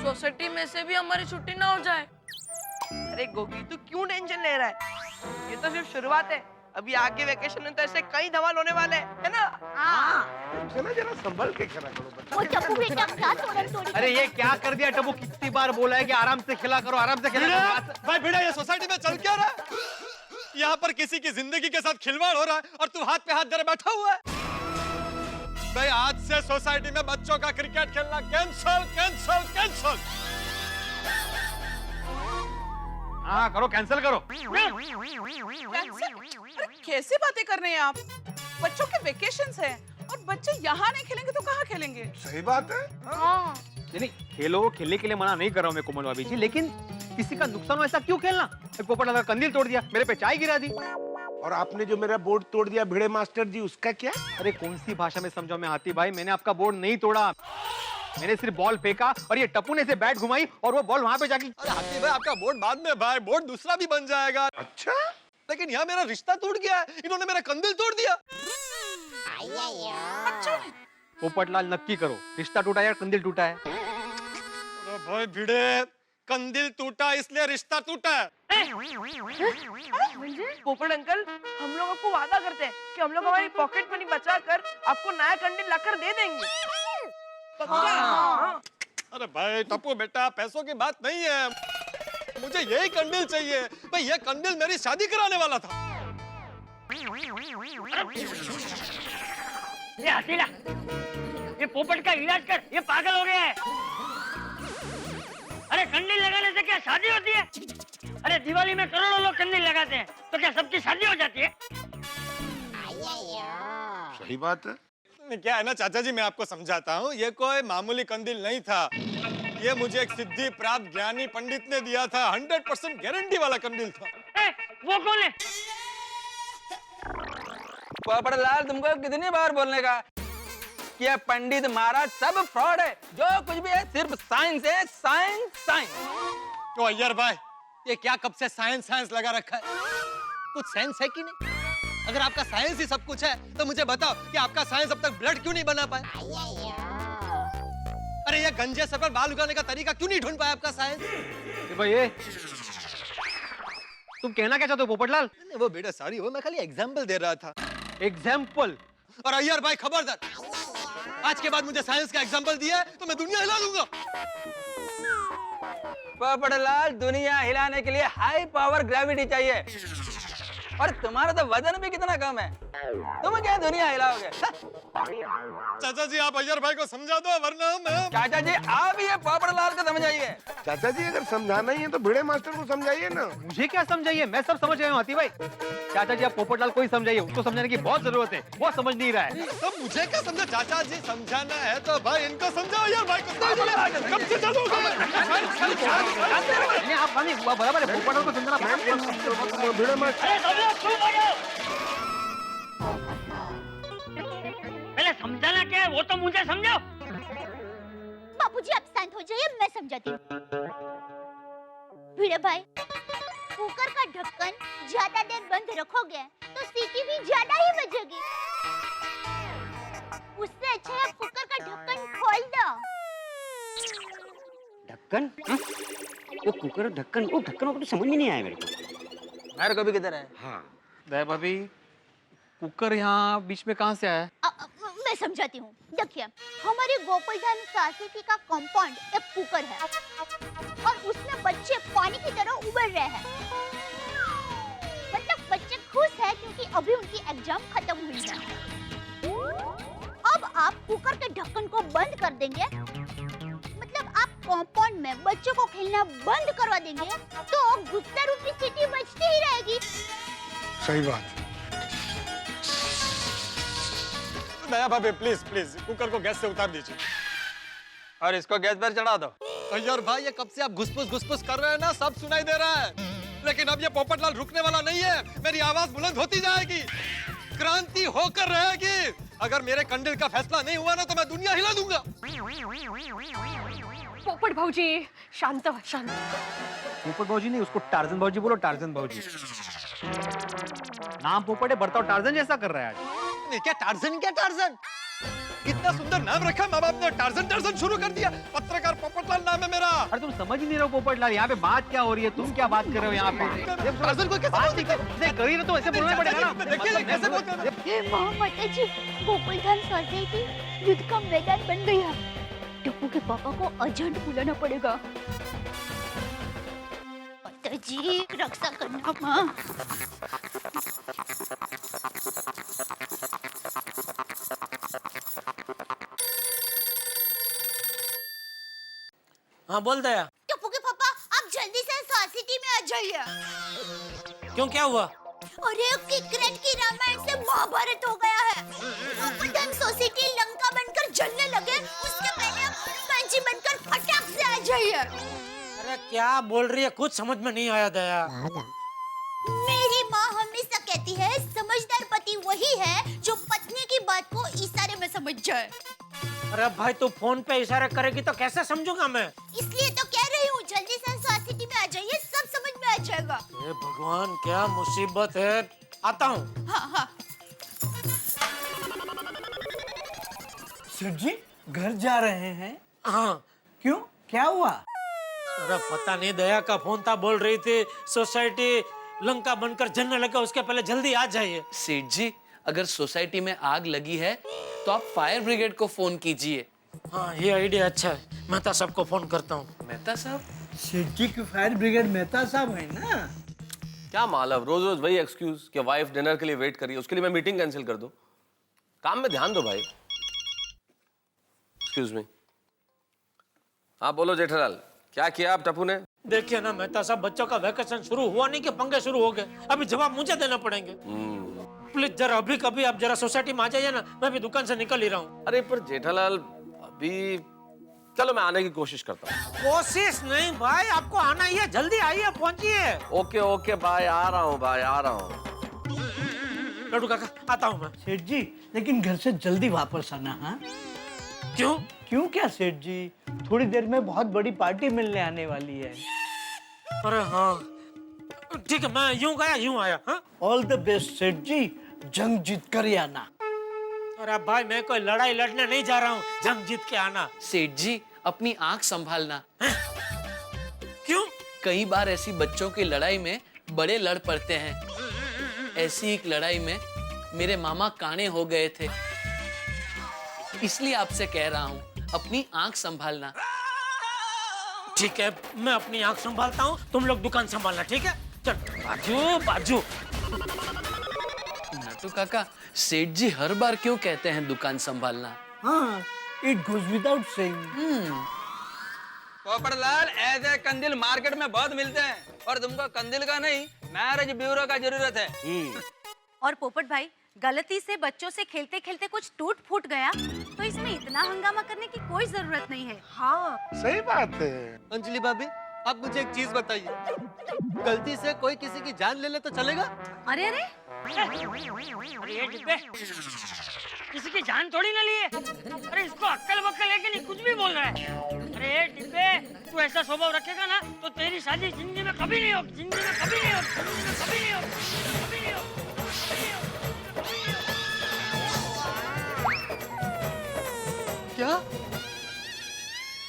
सोसाइटी में से भी हमारी छुट्टी ना हो जाए। अरे गोगी, तू क्यों टेंशन ले रहा है? ये तो सिर्फ शुरुआत है। अभी आगे वेकेशन में तो ऐसे कई धमाल होने वाले हैं, है ना? हाँ। चलो जरा संभल के खेला करो बच्चा। अरे ये क्या कर दिया टप्पू? कितनी बार बोला है कि आराम से खेला करो, आराम से खेला करो। भाई भिड़ा, ये सोसाइटी में चल क्या रहा है? यहाँ पर किसी की जिंदगी के साथ खिलवाड़ हो रहा है और तू हाथ पे हाथ धरे बैठा हुआ है। भाई आज से सोसाइटी में बच्चों का क्रिकेट खेलना कैंसल कैंसल कैंसल। हाँ करो, कैंसिल करो। कैसी बातें कर रहे हैं आप? बच्चों के वेकेशंस हैं और बच्चे यहाँ नहीं खेलेंगे तो कहाँ खेलेंगे? सही बात है। हाँ। नहीं खेलो, खेलने के लिए मना नहीं कर रहा हूँ मैं कोमल भाभी जी, लेकिन किसी का नुकसान हो ऐसा क्यों खेलना? पोपट लगा कंदील तोड़ दिया, मेरे पे चाय गिरा दी। और आपने जो मेरा बोर्ड तोड़ दिया भिड़े मास्टर जी, उसका क्या? अरे कौन सी भाषा में समझाऊं मैं हाथी भाई? मैंने आपका बोर्ड नहीं तोड़ा, मैंने सिर्फ बॉल फेंका और ये टप्पू ने से बैट घुमाई और वो बॉल वहां पे जाके। अरे हाथी भाई आपका बोर्ड बाद में भाई, बोर्ड दूसरा भी बन जाएगा। अच्छा, लेकिन यहाँ मेरा रिश्ता टूट गया है, इन्होंने मेरा कंदील तोड़ दिया। अच्छा पोपटलाल नक्की करो, रिश्ता टूटा या कंदील टूटा है? अरे भाई भिड़े, कंदील टूटा इसलिए रिश्ता टूटा है। पोपट अंकल, हम लोग आपको वादा करते हैं कि हम लोग हमारी पॉकेट मनी बचा कर आपको नया कंडील लाकर दे देंगे। हाँ। अरे भाई टप्पू बेटा, पैसों की बात नहीं है, मुझे यही कंडील चाहिए। भाई ये कंडील मेरी शादी कराने वाला था। ये हसीला, ये पोपट का इलाज कर, ये पागल हो गया है। अरे कंडील लगाने से क्या शादी होती है? अरे दिवाली में करोड़ों लोग कंडील लगाते हैं, तो क्या सबकी शादी हो जाती है? सही बात है। क्या है ना चाचा जी, मैं आपको समझाता हूँ, ये कोई मामूली कंदील नहीं था, ये मुझे एक सिद्धि प्राप्त ज्ञानी पंडित ने दिया था। 100% गारंटी वाला कंदील था। वो कौन है? पोपटलाल, तुमको कितनी बार बोलने का कि ये पंडित महाराज सब फ्रॉड है। जो कुछ भी है सिर्फ साइंस है, साइंस साइंस। तो अय्यर भाई, ये क्या कब से साइंस साइंस लगा रखा है? कुछ साइंस है कि नहीं? अगर आपका साइंस ही सब कुछ है तो मुझे बताओ कि आपका साइंस अब तक ब्लड क्यों नहीं बना पाया? अरे ये गंजे सर पर बाल उगाने का तरीका क्यों नहीं ढूंढ पाया आपका साइंस? भाई ये तुम कहना क्या चाहते हो पोपटलाल? वो बेटा सॉरी, वो मैं खाली एग्जांपल दे रहा था। एग्जांपल? और अय्यर भाई खबरदार, आज के बाद मुझे साइंस का एग्जांपल दिया है तो मैं दुनिया हिला दूंगा। पोपटलाल, दुनिया हिलाने के लिए हाई पावर ग्रेविटी चाहिए, और तुम्हारा तो वजन भी कितना कम है, तुम क्या दुनिया हिलाओगे? चाचा जी आप अय्यर भाई को समझा दो, वरना मैं... चाचा जी आप ये पोपटलाल को समझाइए। चाचा जी अगर समझाना ही है तो भिड़े मास्टर को समझाइए ना। मुझे क्या समझाइए, मैं सब समझ गया हूँ हाथी भाई। चाचा जी आप पोपटलाल को ही समझाइए, उसको समझाने की बहुत जरूरत है, वो समझ नहीं रहा है। तो मुझे क्या समझा, चाचा जी समझाना है तो भाई इनको समझाओ यार भाई को। कब से चलोगे? आप बराबर है, पोपटलाल को समझाना। भिड़े मास्टर पहले समझाना क्या है वो तो मुझे समझाओ। बापूजी आप शांत हो जाइए, मैं समझाती हूँ। भिड़े भाई, कुकर का ढक्कन ज्यादा देर बंद रखोगे तो सीटी भी ज्यादा ही बजेगी। उससे अच्छा है कुकर का ढक्कन खोल दो। ढक्कन? वो कुकर ढक्कन, वो ढक्कन को समझ में नहीं आया मेरे को। मेरे को भी किधर है? हाँ दया भाभी, कुकर यहाँ बीच में कहाँ से आया? मैं समझाती हूँ। देखिए, हमारे गोकुलधाम सोसाइटी का कंपाउंड एक कुकर है और उसमें बच्चे पानी की तरह उबल रहे हैं। मतलब बच्चे खुश हैं क्योंकि अभी उनकी एग्जाम खत्म हुई है। अब आप कुकर के ढक्कन को बंद कर देंगे, मतलब आप कंपाउंड में बच्चों को खेलना बंद करवा देंगे, तो गुस्सा रूपी सीटी बजती ही रहेगी। सही बात। दया भाभी प्लीज प्लीज कुकर को गैस से उतार दीजिए और इसको गैस पर चढ़ा दो। अय्यर भाई ये कब से आप घुसपुस कर रहे हैं ना, सब सुनाई दे रहा है, लेकिन अब ये पोपटलाल रुकने वाला नहीं है। मेरी आवाज बुलंद होती जाएगी, क्रांति होकर रहेगी। अगर मेरे कंडिल का फैसला नहीं हुआ ना तो मैं दुनिया हिला दूंगा। पोपट भाऊजी शांत व्हा, शांत। पोपट भाऊजी नहीं, उसको टार्जन भाऊजी बोलो, टार्जन भाऊजी। नाम पोपट है, बर्ताव टार्जन जैसा कर रहा है आज। नहीं क्या टार्जन, क्या टार्जन, कितना सुंदर नाम रखा माँ बाप ने, टार्जन टार्जन शुरू कर दिया। पत्रकार पोपटलाल नाम है मेरा। अरे तुम समझ ही नहीं रहे हो पोपटलाल, यहाँ पे बात क्या हो रही है, तुम क्या बात कर रहे हो यहाँ पे? टार्जन को कैसे कर रही है, तो ऐसे बोलना पड़ेगा ना। देखिए कैसे बोल रहे हो। माता जी, गोकुलधाम सोसाइटी युद्ध का मैदान बन गया। टप्पू के पापा को अर्जेंट बुलाना पड़ेगा। माता जी रक्षा करना माँ। हाँ बोल दया। टप्पू के पापा आप जल्दी से सोसाइटी में आ जाइए। क्यों, क्या हुआ? अरे किकरेट की रामायण से महाभारत हो गया है। गोकुलधाम सोसाइटी लंका बनकर जलने लगे, उसके पहले आप हनुमान जी बनकर फटाक से आ जाइए। अरे क्या बोल रही है, कुछ समझ में नहीं आया दया। मेरी माँ हमेशा कहती है समझदार पति वही है जो पत्नी की बात को इशारे में समझ जाए। अरे भाई तू फोन पे इशारा करेगी तो कैसे समझूंगा मैं? इसलिए तो कह रही हूँ जल्दी से सोसाइटी में आ जाइए, सब समझ में आ जाएगा। ये भगवान क्या मुसीबत है, आता हूँ। हाँ हाँ। सेठ जी घर जा रहे हैं? हाँ। क्यों, क्या हुआ? अरे पता नहीं, दया का फोन था, बोल रही थी सोसाइटी लंका बनकर जलने लगा, उसके पहले जल्दी आ जाइए। सेठ जी अगर सोसाइटी में आग लगी है तो आप फायर ब्रिगेड को फोन कीजिए। हाँ ये आइडिया अच्छा है, मेहता साहब को फोन करता हूँ। मेहता साहब? सेठ जी की फायर ब्रिगेड मेहता साहब है ना। क्या मालव, रोज रोज वही एक्सक्यूज कि वाइफ डिनर के लिए वेट कर रही है, उसके लिए मैं मीटिंग कैंसिल कर दूं? काम में ध्यान दो भाई। Excuse me. हाँ बोलो जेठालाल, क्या किया आप टप्पू ने? देखिए ना मेहता साहब, बच्चों का वैकेशन शुरू हुआ नहीं कि पंगे शुरू हो गए, अभी जवाब मुझे देना पड़ेंगे। प्लीज जरा अभी कभी आप जरा सोसाइटी में आ जाइए ना, मैं भी दुकान से निकल ही रहा हूँ। अरे पर जेठालाल अभी, चलो मैं आने की कोशिश करता हूँ। कोशिश नहीं भाई, आपको आना ही है, जल्दी आइए, पहुंचिए। ओके ओके बाय, आ रहा हूँ भाई, आ रहा हूँ। लड्डू काका आता हूँ मैं। सेठ जी लेकिन घर से जल्दी वापस आना। हाँ क्यों? क्यों क्या सेठ जी, थोड़ी देर में बहुत बड़ी पार्टी मिलने आने वाली है। अरे हाँ ठीक है, मैं यूं गया यूं आया। हाँ ऑल द बेस्ट सेठ जी, जंग जीत कर ही आना। अरे भाई मैं कोई लड़ाई लड़ने नहीं जा रहा हूँ, जंग जीत के आना। सेठ जी अपनी आंख संभालना। क्यों? कई बार ऐसी बच्चों की लड़ाई में बड़े लड़ पड़ते हैं। ऐसी एक लड़ाई में मेरे मामा काने हो गए थे, इसलिए आपसे कह रहा हूँ अपनी आंख संभालना। ठीक है, मैं अपनी आंख संभालता हूँ, तुम लोग दुकान संभालना, ठीक है? चल बाजू बाजू। नट्टू काका, सेठ जी हर बार क्यों कहते हैं दुकान संभालना? हाँ, it goes without saying. Popatlal, ऐसे कंदिल मार्केट में बहुत मिलते हैं और तुमको कंदिल का नहीं, मैरिज ब्यूरो का जरूरत है। और पोपट भाई, गलती से बच्चों से खेलते खेलते कुछ टूट फूट गया तो इसमें इतना हंगामा करने की कोई जरूरत नहीं है। हाँ, सही बात है। अंजलि भाभी, आप मुझे एक चीज बताइए, गलती से कोई किसी की जान ले ले तो चलेगा? अरे अरे, अरे ये डिब्बे, किसी की जान थोड़ी ना लिए। अरे इसको अक्कल वक्कल है कि नहीं, कुछ भी बोल रहा है। अरे ये डिब्बे, तू ऐसा स्वभाव रखेगा ना तो तेरी शादी जिंदगी में कभी नहीं होगी, जिंदगी में कभी नहीं होगी, जिंदगी में कभी नहीं होगी, कभी नहीं होगी। क्या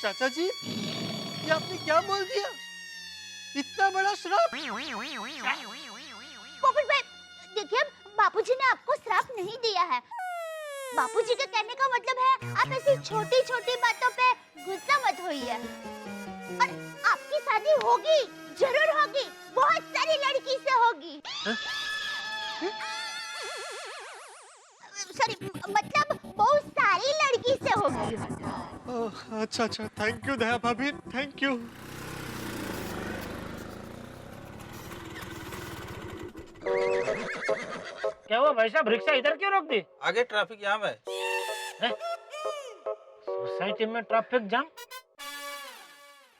चाचा जी, ये आपने क्या बोल दिया? इतना बड़ा श्राप? पोपट भाई, देखिए बापूजी ने आपको श्राप नहीं दिया है। बापूजी के कहने का मतलब है आप ऐसी छोटी छोटी बातों पे गुस्सा मत होइए। और आपकी शादी होगी, जरूर होगी, बहुत सारी लड़की से होगी। सॉरी, मतलब बहुत सारी लड़की से होगी। अच्छा अच्छा, थैंक यू दया भाभी, थैंक यू। क्या हुआ भाई साहब, रिक्शा इधर क्यों रोक दी? आगे ट्रैफिक जाम है। सोसाइटी में ट्रैफिक जाम?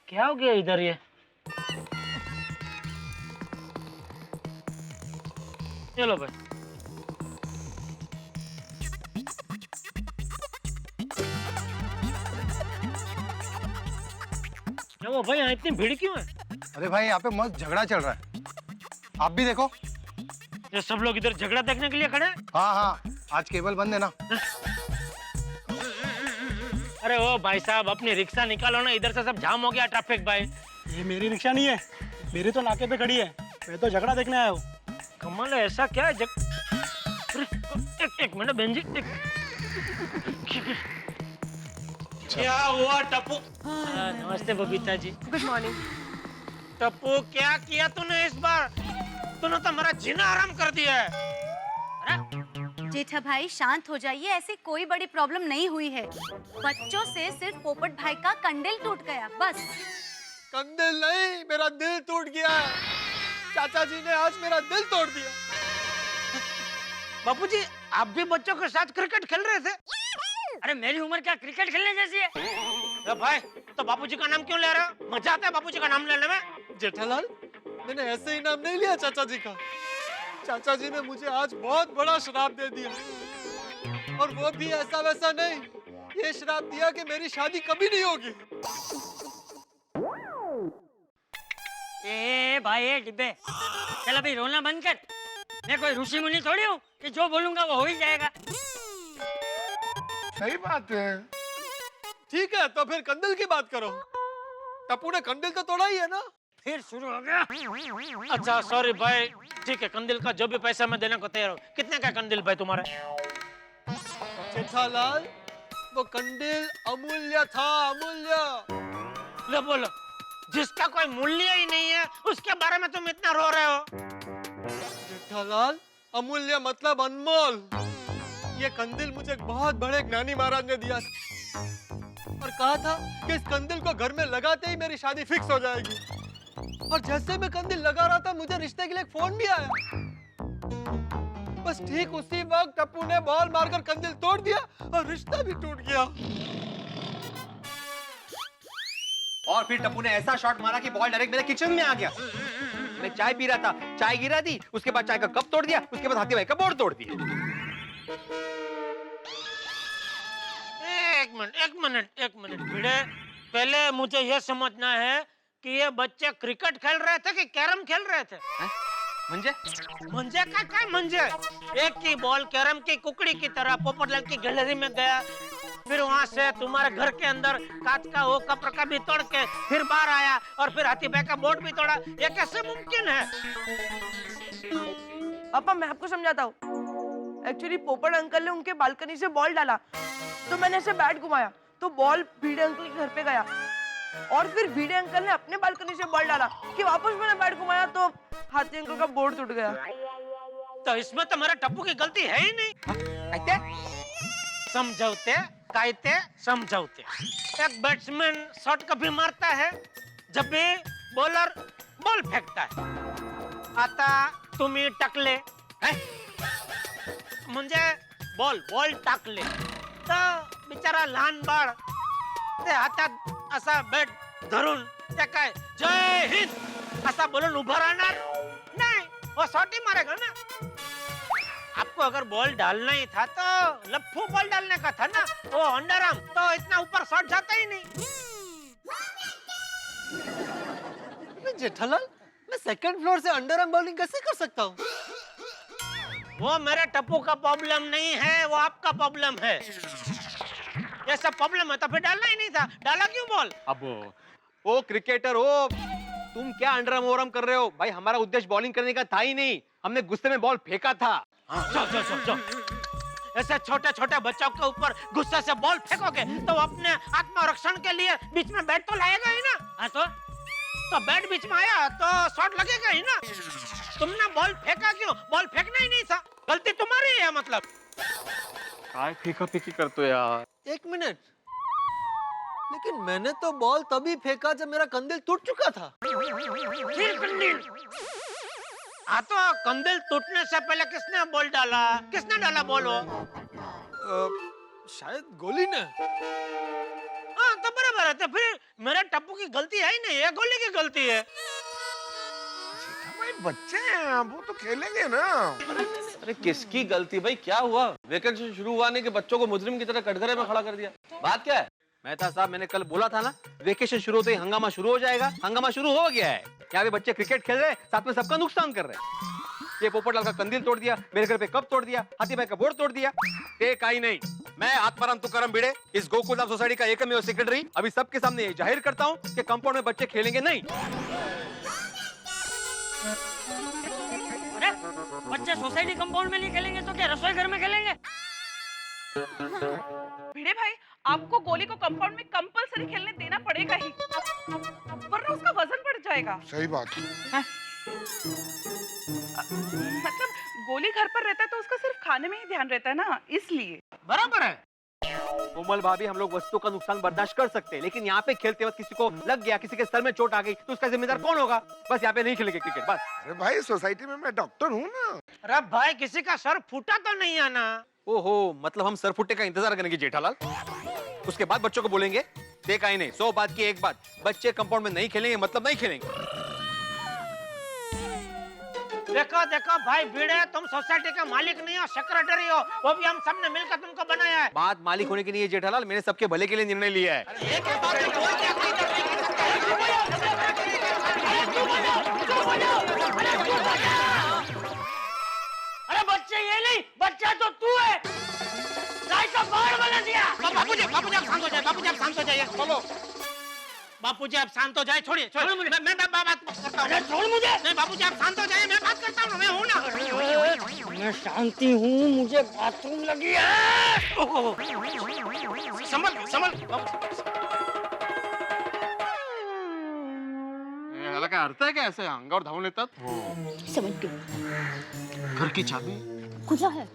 क्या हो गया इधर ये? चलो भाई। क्या वो भाई, यहाँ इतनी भीड़ क्यों है? अरे भाई, यहाँ पे मस्त झगड़ा चल रहा है, आप भी देखो। ये सब लोग इधर झगड़ा देखने के लिए खड़े हैं? हाँ हाँ, आज केबल बंद है ना। अरे ओ भाई साहब, अपनी रिक्शा निकालो ना, इधर से सब जाम हो गया ट्रैफिक भाई। ये मेरी रिक्शा नहीं है, मेरी तो नाके पे खड़ी है, मैं तो झगड़ा देखने आया हूँ। कमाल है, ऐसा क्या है? एक मिनट बहन जी, क्या हुआ टप्पू? नमस्ते बबीता जी। Good morning. टप्पू, क्या किया तूने इस बार? तूने तो मेरा जीना आराम कर दिया है। जेठा भाई शांत हो जाइए, ऐसी कोई बड़ी प्रॉब्लम नहीं हुई है। बच्चों से सिर्फ पोपट भाई का कंडल टूट गया, बस। कंदिल नहीं, मेरा दिल टूट गया। चाचा जी ने आज मेरा दिल तोड़ दिया। बापूजी, आप भी बच्चों के साथ क्रिकेट खेल रहे थे? अरे मेरी उम्र क्या क्रिकेट खेलने जैसी है? अरे भाई, तो बापूजी का नाम क्यों ले रहे हो? मजा आता है बापूजी का नाम लेने में। जेठालाल, मैंने ऐसे ही नाम नहीं लिया चाचा जी का। चाचा जी ने मुझे आज बहुत बड़ा श्राप दे दिया, और वो भी ऐसा वैसा नहीं। ये श्राप दिया कि मेरी शादी कभी नहीं होगी। ए भाई, ए डिब्बे, चल अभी रोना बंद कर। मैं कोई ऋषि मुनि थोड़ी हूँ कि जो बोलूंगा वो हो ही जाएगा। सही बात है। ठीक है, तो फिर कंदिल की बात करो। टप्पू ने कंदिल तो तोड़ा ही है ना? फिर शुरू हो गया। अच्छा सॉरी भाई, ठीक है, कंदिल का जो भी पैसा मैं देने को तैयार हूँ। कितने का कंदिल भाई तुम्हारा? जेठालाल, वो कंदिल अमूल्य था, अमूल्य। लो बोलो, जिसका कोई मूल्य ही नहीं है उसके बारे में तुम इतना रो रहे हो? जेठालाल, अमूल्य मतलब अनमोल। ये कंदिल मुझे एक बहुत बड़े ज्ञानी महाराज ने दिया और कहा था कि इस कंदिल को घर में लगाते ही मेरी शादी फिक्स हो जाएगी। और जैसे मैं कंदिल लगा रहा था, मुझे रिश्ते के लिए एक फोन भी आया। बस ठीक उसी वक्त टप्पू ने बॉल मारकर कंदिल तोड़ दिया और रिश्ता भी टूट गया। और फिर टप्पू ने ऐसा शॉट मारा कि बॉल डायरेक्ट मेरे किचन में आ गया। मैं चाय पी रहा था, चाय गिरा दी, उसके बाद चाय का कप तोड़ दिया, उसके बाद हाथी भाई का बोर्ड तोड़ दिया। एक मिनट भिड़े, पहले मुझे यह समझना है कि ये बच्चे क्रिकेट खेल रहे थे कि कैरम खेल रहे थे? मंजे का क्या मंजे? एक की बॉल कैरम की कुकड़ी की तरह पोपटलाल की गैलरी में गया, फिर वहाँ से तुम्हारे घर के अंदर कांच का वो कप रखा भी तोड़ के फिर बाहर आया और फिर हाथी भाई का बोर्ड भी तोड़ा। ये कैसे मुमकिन है? पापा, मैं आपको समझाता हूँ। एक्चुअली पोपट अंकल ने उनके बालकनी से बॉल डाला, तो मैंने ऐसे बैट घुमाया तो बॉल भिड़े अंकल के घर पे गया। और फिर भिड़े अंकल ने अपने बालकनी से बॉल डाला कि वापस मैंने बैट घुमाया तो हाथी अंकल का बोर्ड टूट गया। तो इसमें तो मेरा टप्पू की गलती है ही नहीं। समझौते कायते समझौते। एक बैट्समैन शॉट कभी मारता है जब भी बॉलर बॉल फेंकता है। आता तुम्ही टाकले म्हणजे बॉल टाकले तर बिचारा लहान बाळ ते हातात असा बॅट धरून ते काय जय हिंद असा बोलून उभा राहणार नहीं, वो शॉट ही मारेगा ना। आपको अगर बॉल डालना ही था तो लफ्फू बॉल डालने का था ना, वो अंडरआर्म तो इतना ऊपर शॉट जाता ही नहीं। जेठालाल, मैं सेकंड फ्लोर से अंडरआर्म बॉलिंग कैसे कर सकता हूँ? वो मेरे टप्पू का प्रॉब्लम नहीं है, वो आपका प्रॉब्लम है। ये सब प्रॉब्लम है तो फिर डालना ही नहीं था, डाला क्यों बॉल? अब ओ क्रिकेटर हो, तुम क्या अंडरआर्म ओवरआर्म कर रहे हो? भाई हमारा उद्देश्य बॉलिंग करने का था ही नहीं, हमने गुस्से में बॉल फेंका था। जो। ऐसे छोटे छोटे बच्चों के ऊपर गुस्से से बॉल फेंकोगे तो अपने आत्मरक्षण के लिए बीच में बैट तो लाएगा ही ना। हाँ तो बैट बीच में आया तो शॉट लगेगा ही ना। तुमने बॉल फेंका क्यों? बॉल फेंकना ही नहीं था, गलती तुम्हारी है। मतलब काय फेंका फेंकी करते हो यार? एक मिनट, लेकिन मैंने तो बॉल तभी फेंका जब मेरा कंदिल टूट चुका था। फिर कंदिल? हाँ तो कंदिल टूटने से पहले किसने बॉल डाला? किसने डाला बॉल? शायद गोली ने। हाँ तो बराबर है, तो फिर मेरे टप्पू की गलती है ही नहीं, ये गोली की गलती है। भाई बच्चे हैं, वो तो खेलेंगे ना। अरे किसकी गलती भाई? क्या हुआ? वेकेशन शुरू हुआ नहीं कि बच्चों को मुजरिम की तरह कटघरे में खड़ा कर दिया? बात क्या है? मेहता साहब, मैंने कल बोला था ना, वेकेशन शुरू होते ही हंगामा शुरू हो जाएगा। हंगामा शुरू हो गया है। यहाँ पे बच्चे क्रिकेट खेल रहे हैं, साथ में सबका नुकसान कर रहे हैं। ये पोपटलाल का कंदील तोड़ दिया, मेरे घर पे कप तोड़ दिया, हाथी भाई का बोर्ड तोड़ दिया। एक आई नहीं, मैं आत्माराम तुकाराम भिड़े, इस गोकुलधाम सोसाइटी का एकमेव सेक्रेटरी, अभी सबके सामने ये जाहिर करता हूँ कि कंपाउंड में बच्चे खेलेंगे नहीं। अरे बच्चे सोसाइटी कंपाउंड में नहीं खेलेंगे तो क्या रसोई घर में खेलेंगे? भिड़े भाई, आपको गोली को कंपाउंड में कंपलसरी खेलने देना पड़ेगा ही, वरना उसका वजन बढ़ जाएगा। सही बात है। मतलब गोली घर पर रहता है तो उसका सिर्फ खाने में ही ध्यान रहता है ना, इसलिए। बराबर है। कोमल भाभी, हम लोग वस्तु का नुकसान बर्दाश्त कर सकते हैं, लेकिन यहाँ पे खेलते वक्त किसी को लग गया, किसी के सर में चोट आ गई तो उसका जिम्मेदार कौन होगा? बस यहाँ पे नहीं खेलेंगे क्रिकेट, बस। अरे भाई, सोसाइटी में मैं डॉक्टर हूँ ना। अरे भाई, किसी का सर फूटा तो नहीं है ना? ओहो, मतलब हम सर फुट्टे का इंतजार करेंगे जेठालाल? उसके बाद बच्चों को बोलेंगे देखा ही नहीं, 100 बात की एक बात, बच्चे कंपाउंड में नहीं खेलेंगे मतलब नहीं खेलेंगे। देखो देखो भाई भिड़े, तुम सोसाइटी के मालिक नहीं हो, सेक्रेटरी हो, वो भी हम सब ने मिलकर तुमको बनाया है। बात मालिक होने की नहीं है जेठालाल, मैंने सबके भले के लिए निर्णय लिया है। अरे बच्चे ये नहीं, बच्चा तो तू है। गाय का बाहर बना दिया। बापूजी आप शांत हो जाइए, बापूजी आप शांत हो जाइए। बोलो बापूजी आप शांत हो जाए, छोड़िए छोड़िए, मैं बात करता हूँ। छोड़ मुझे। नहीं बापूजी आप शांत हो जाइए, मैं बात करता हूँ, मैं हूँ ना। मैं शांति हूँ, मुझे बाथरूम लगी है। संभल याला काय अर्थ आहे का ऐसे अंगावर धावून येतात? 70 घर की चाबी खुला है।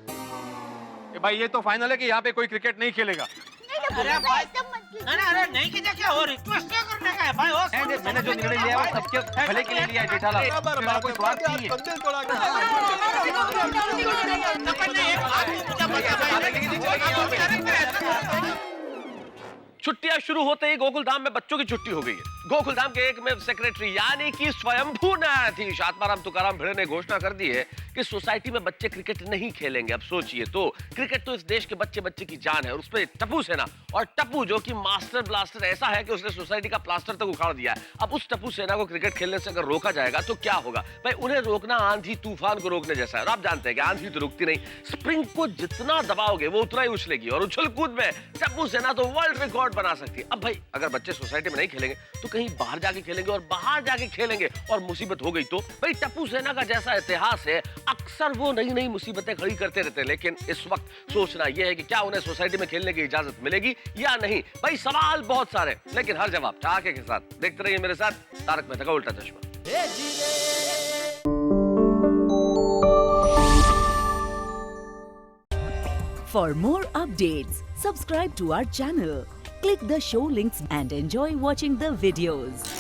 भाई ये तो फाइनल है कि यहाँ पे कोई क्रिकेट नहीं खेलेगा। अरे भाई, अरे नहीं कीजिए, क्या हो रिक्वेस्ट क्या करने का है भाई? हो मैंने जो निर्णय लिया है वो सबके भले के लिए लिया है जेठालाल, मेरा कोई स्वार्थ नहीं है। छुट्टियां शुरू होते ही गोकुलधाम में बच्चों की छुट्टी हो गई है। गोकुलधाम के एकमेव सेक्रेटरी यानी कि स्वयंभू न्यायाधीश आत्माराम तुकाराम भिड़े ने घोषणा कर दी है कि सोसाइटी में बच्चे क्रिकेट नहीं खेलेंगे। अब सोचिए तो, क्रिकेट तो इस देश के बच्चे बच्चे की जान है, और उसपे टप्पू सेना, और टप्पू जो कि मास्टर ब्लास्टर ऐसा है कि उसने सोसाइटी का प्लास्टर तक उखाड़ दिया है। अब उस टप्पू सेना को क्रिकेट खेलने से अगर रोका जाएगा तो क्या होगा भाई? उन्हें रोकना आंधी तूफान को रोकने जैसा है, और आप जानते हैं कि आंधी तो रुकती नहीं। स्प्रिंग को जितना दबाओगे वो उतना ही उछलेगी, और उछल कूद में टप्पू सेना तो वर्ल्ड रिकॉर्ड स्पॉट बना सकती है। अब भाई अगर बच्चे सोसाइटी में नहीं खेलेंगे तो कहीं बाहर जाके खेलेंगे, और बाहर जाके खेलेंगे और मुसीबत हो गई तो भाई टप्पू सेना का जैसा इतिहास है, अक्सर वो नई नई मुसीबतें खड़ी करते रहते हैं। लेकिन इस वक्त सोचना यह है कि क्या उन्हें सोसाइटी में खेलने की इजाजत मिलेगी या नहीं। भाई सवाल बहुत सारे, लेकिन हर जवाब चाके के साथ। देखते रहिए मेरे साथ तारक मेहता का उल्टा चश्मा। For more updates, subscribe to our channel, click the show links and enjoy watching the videos.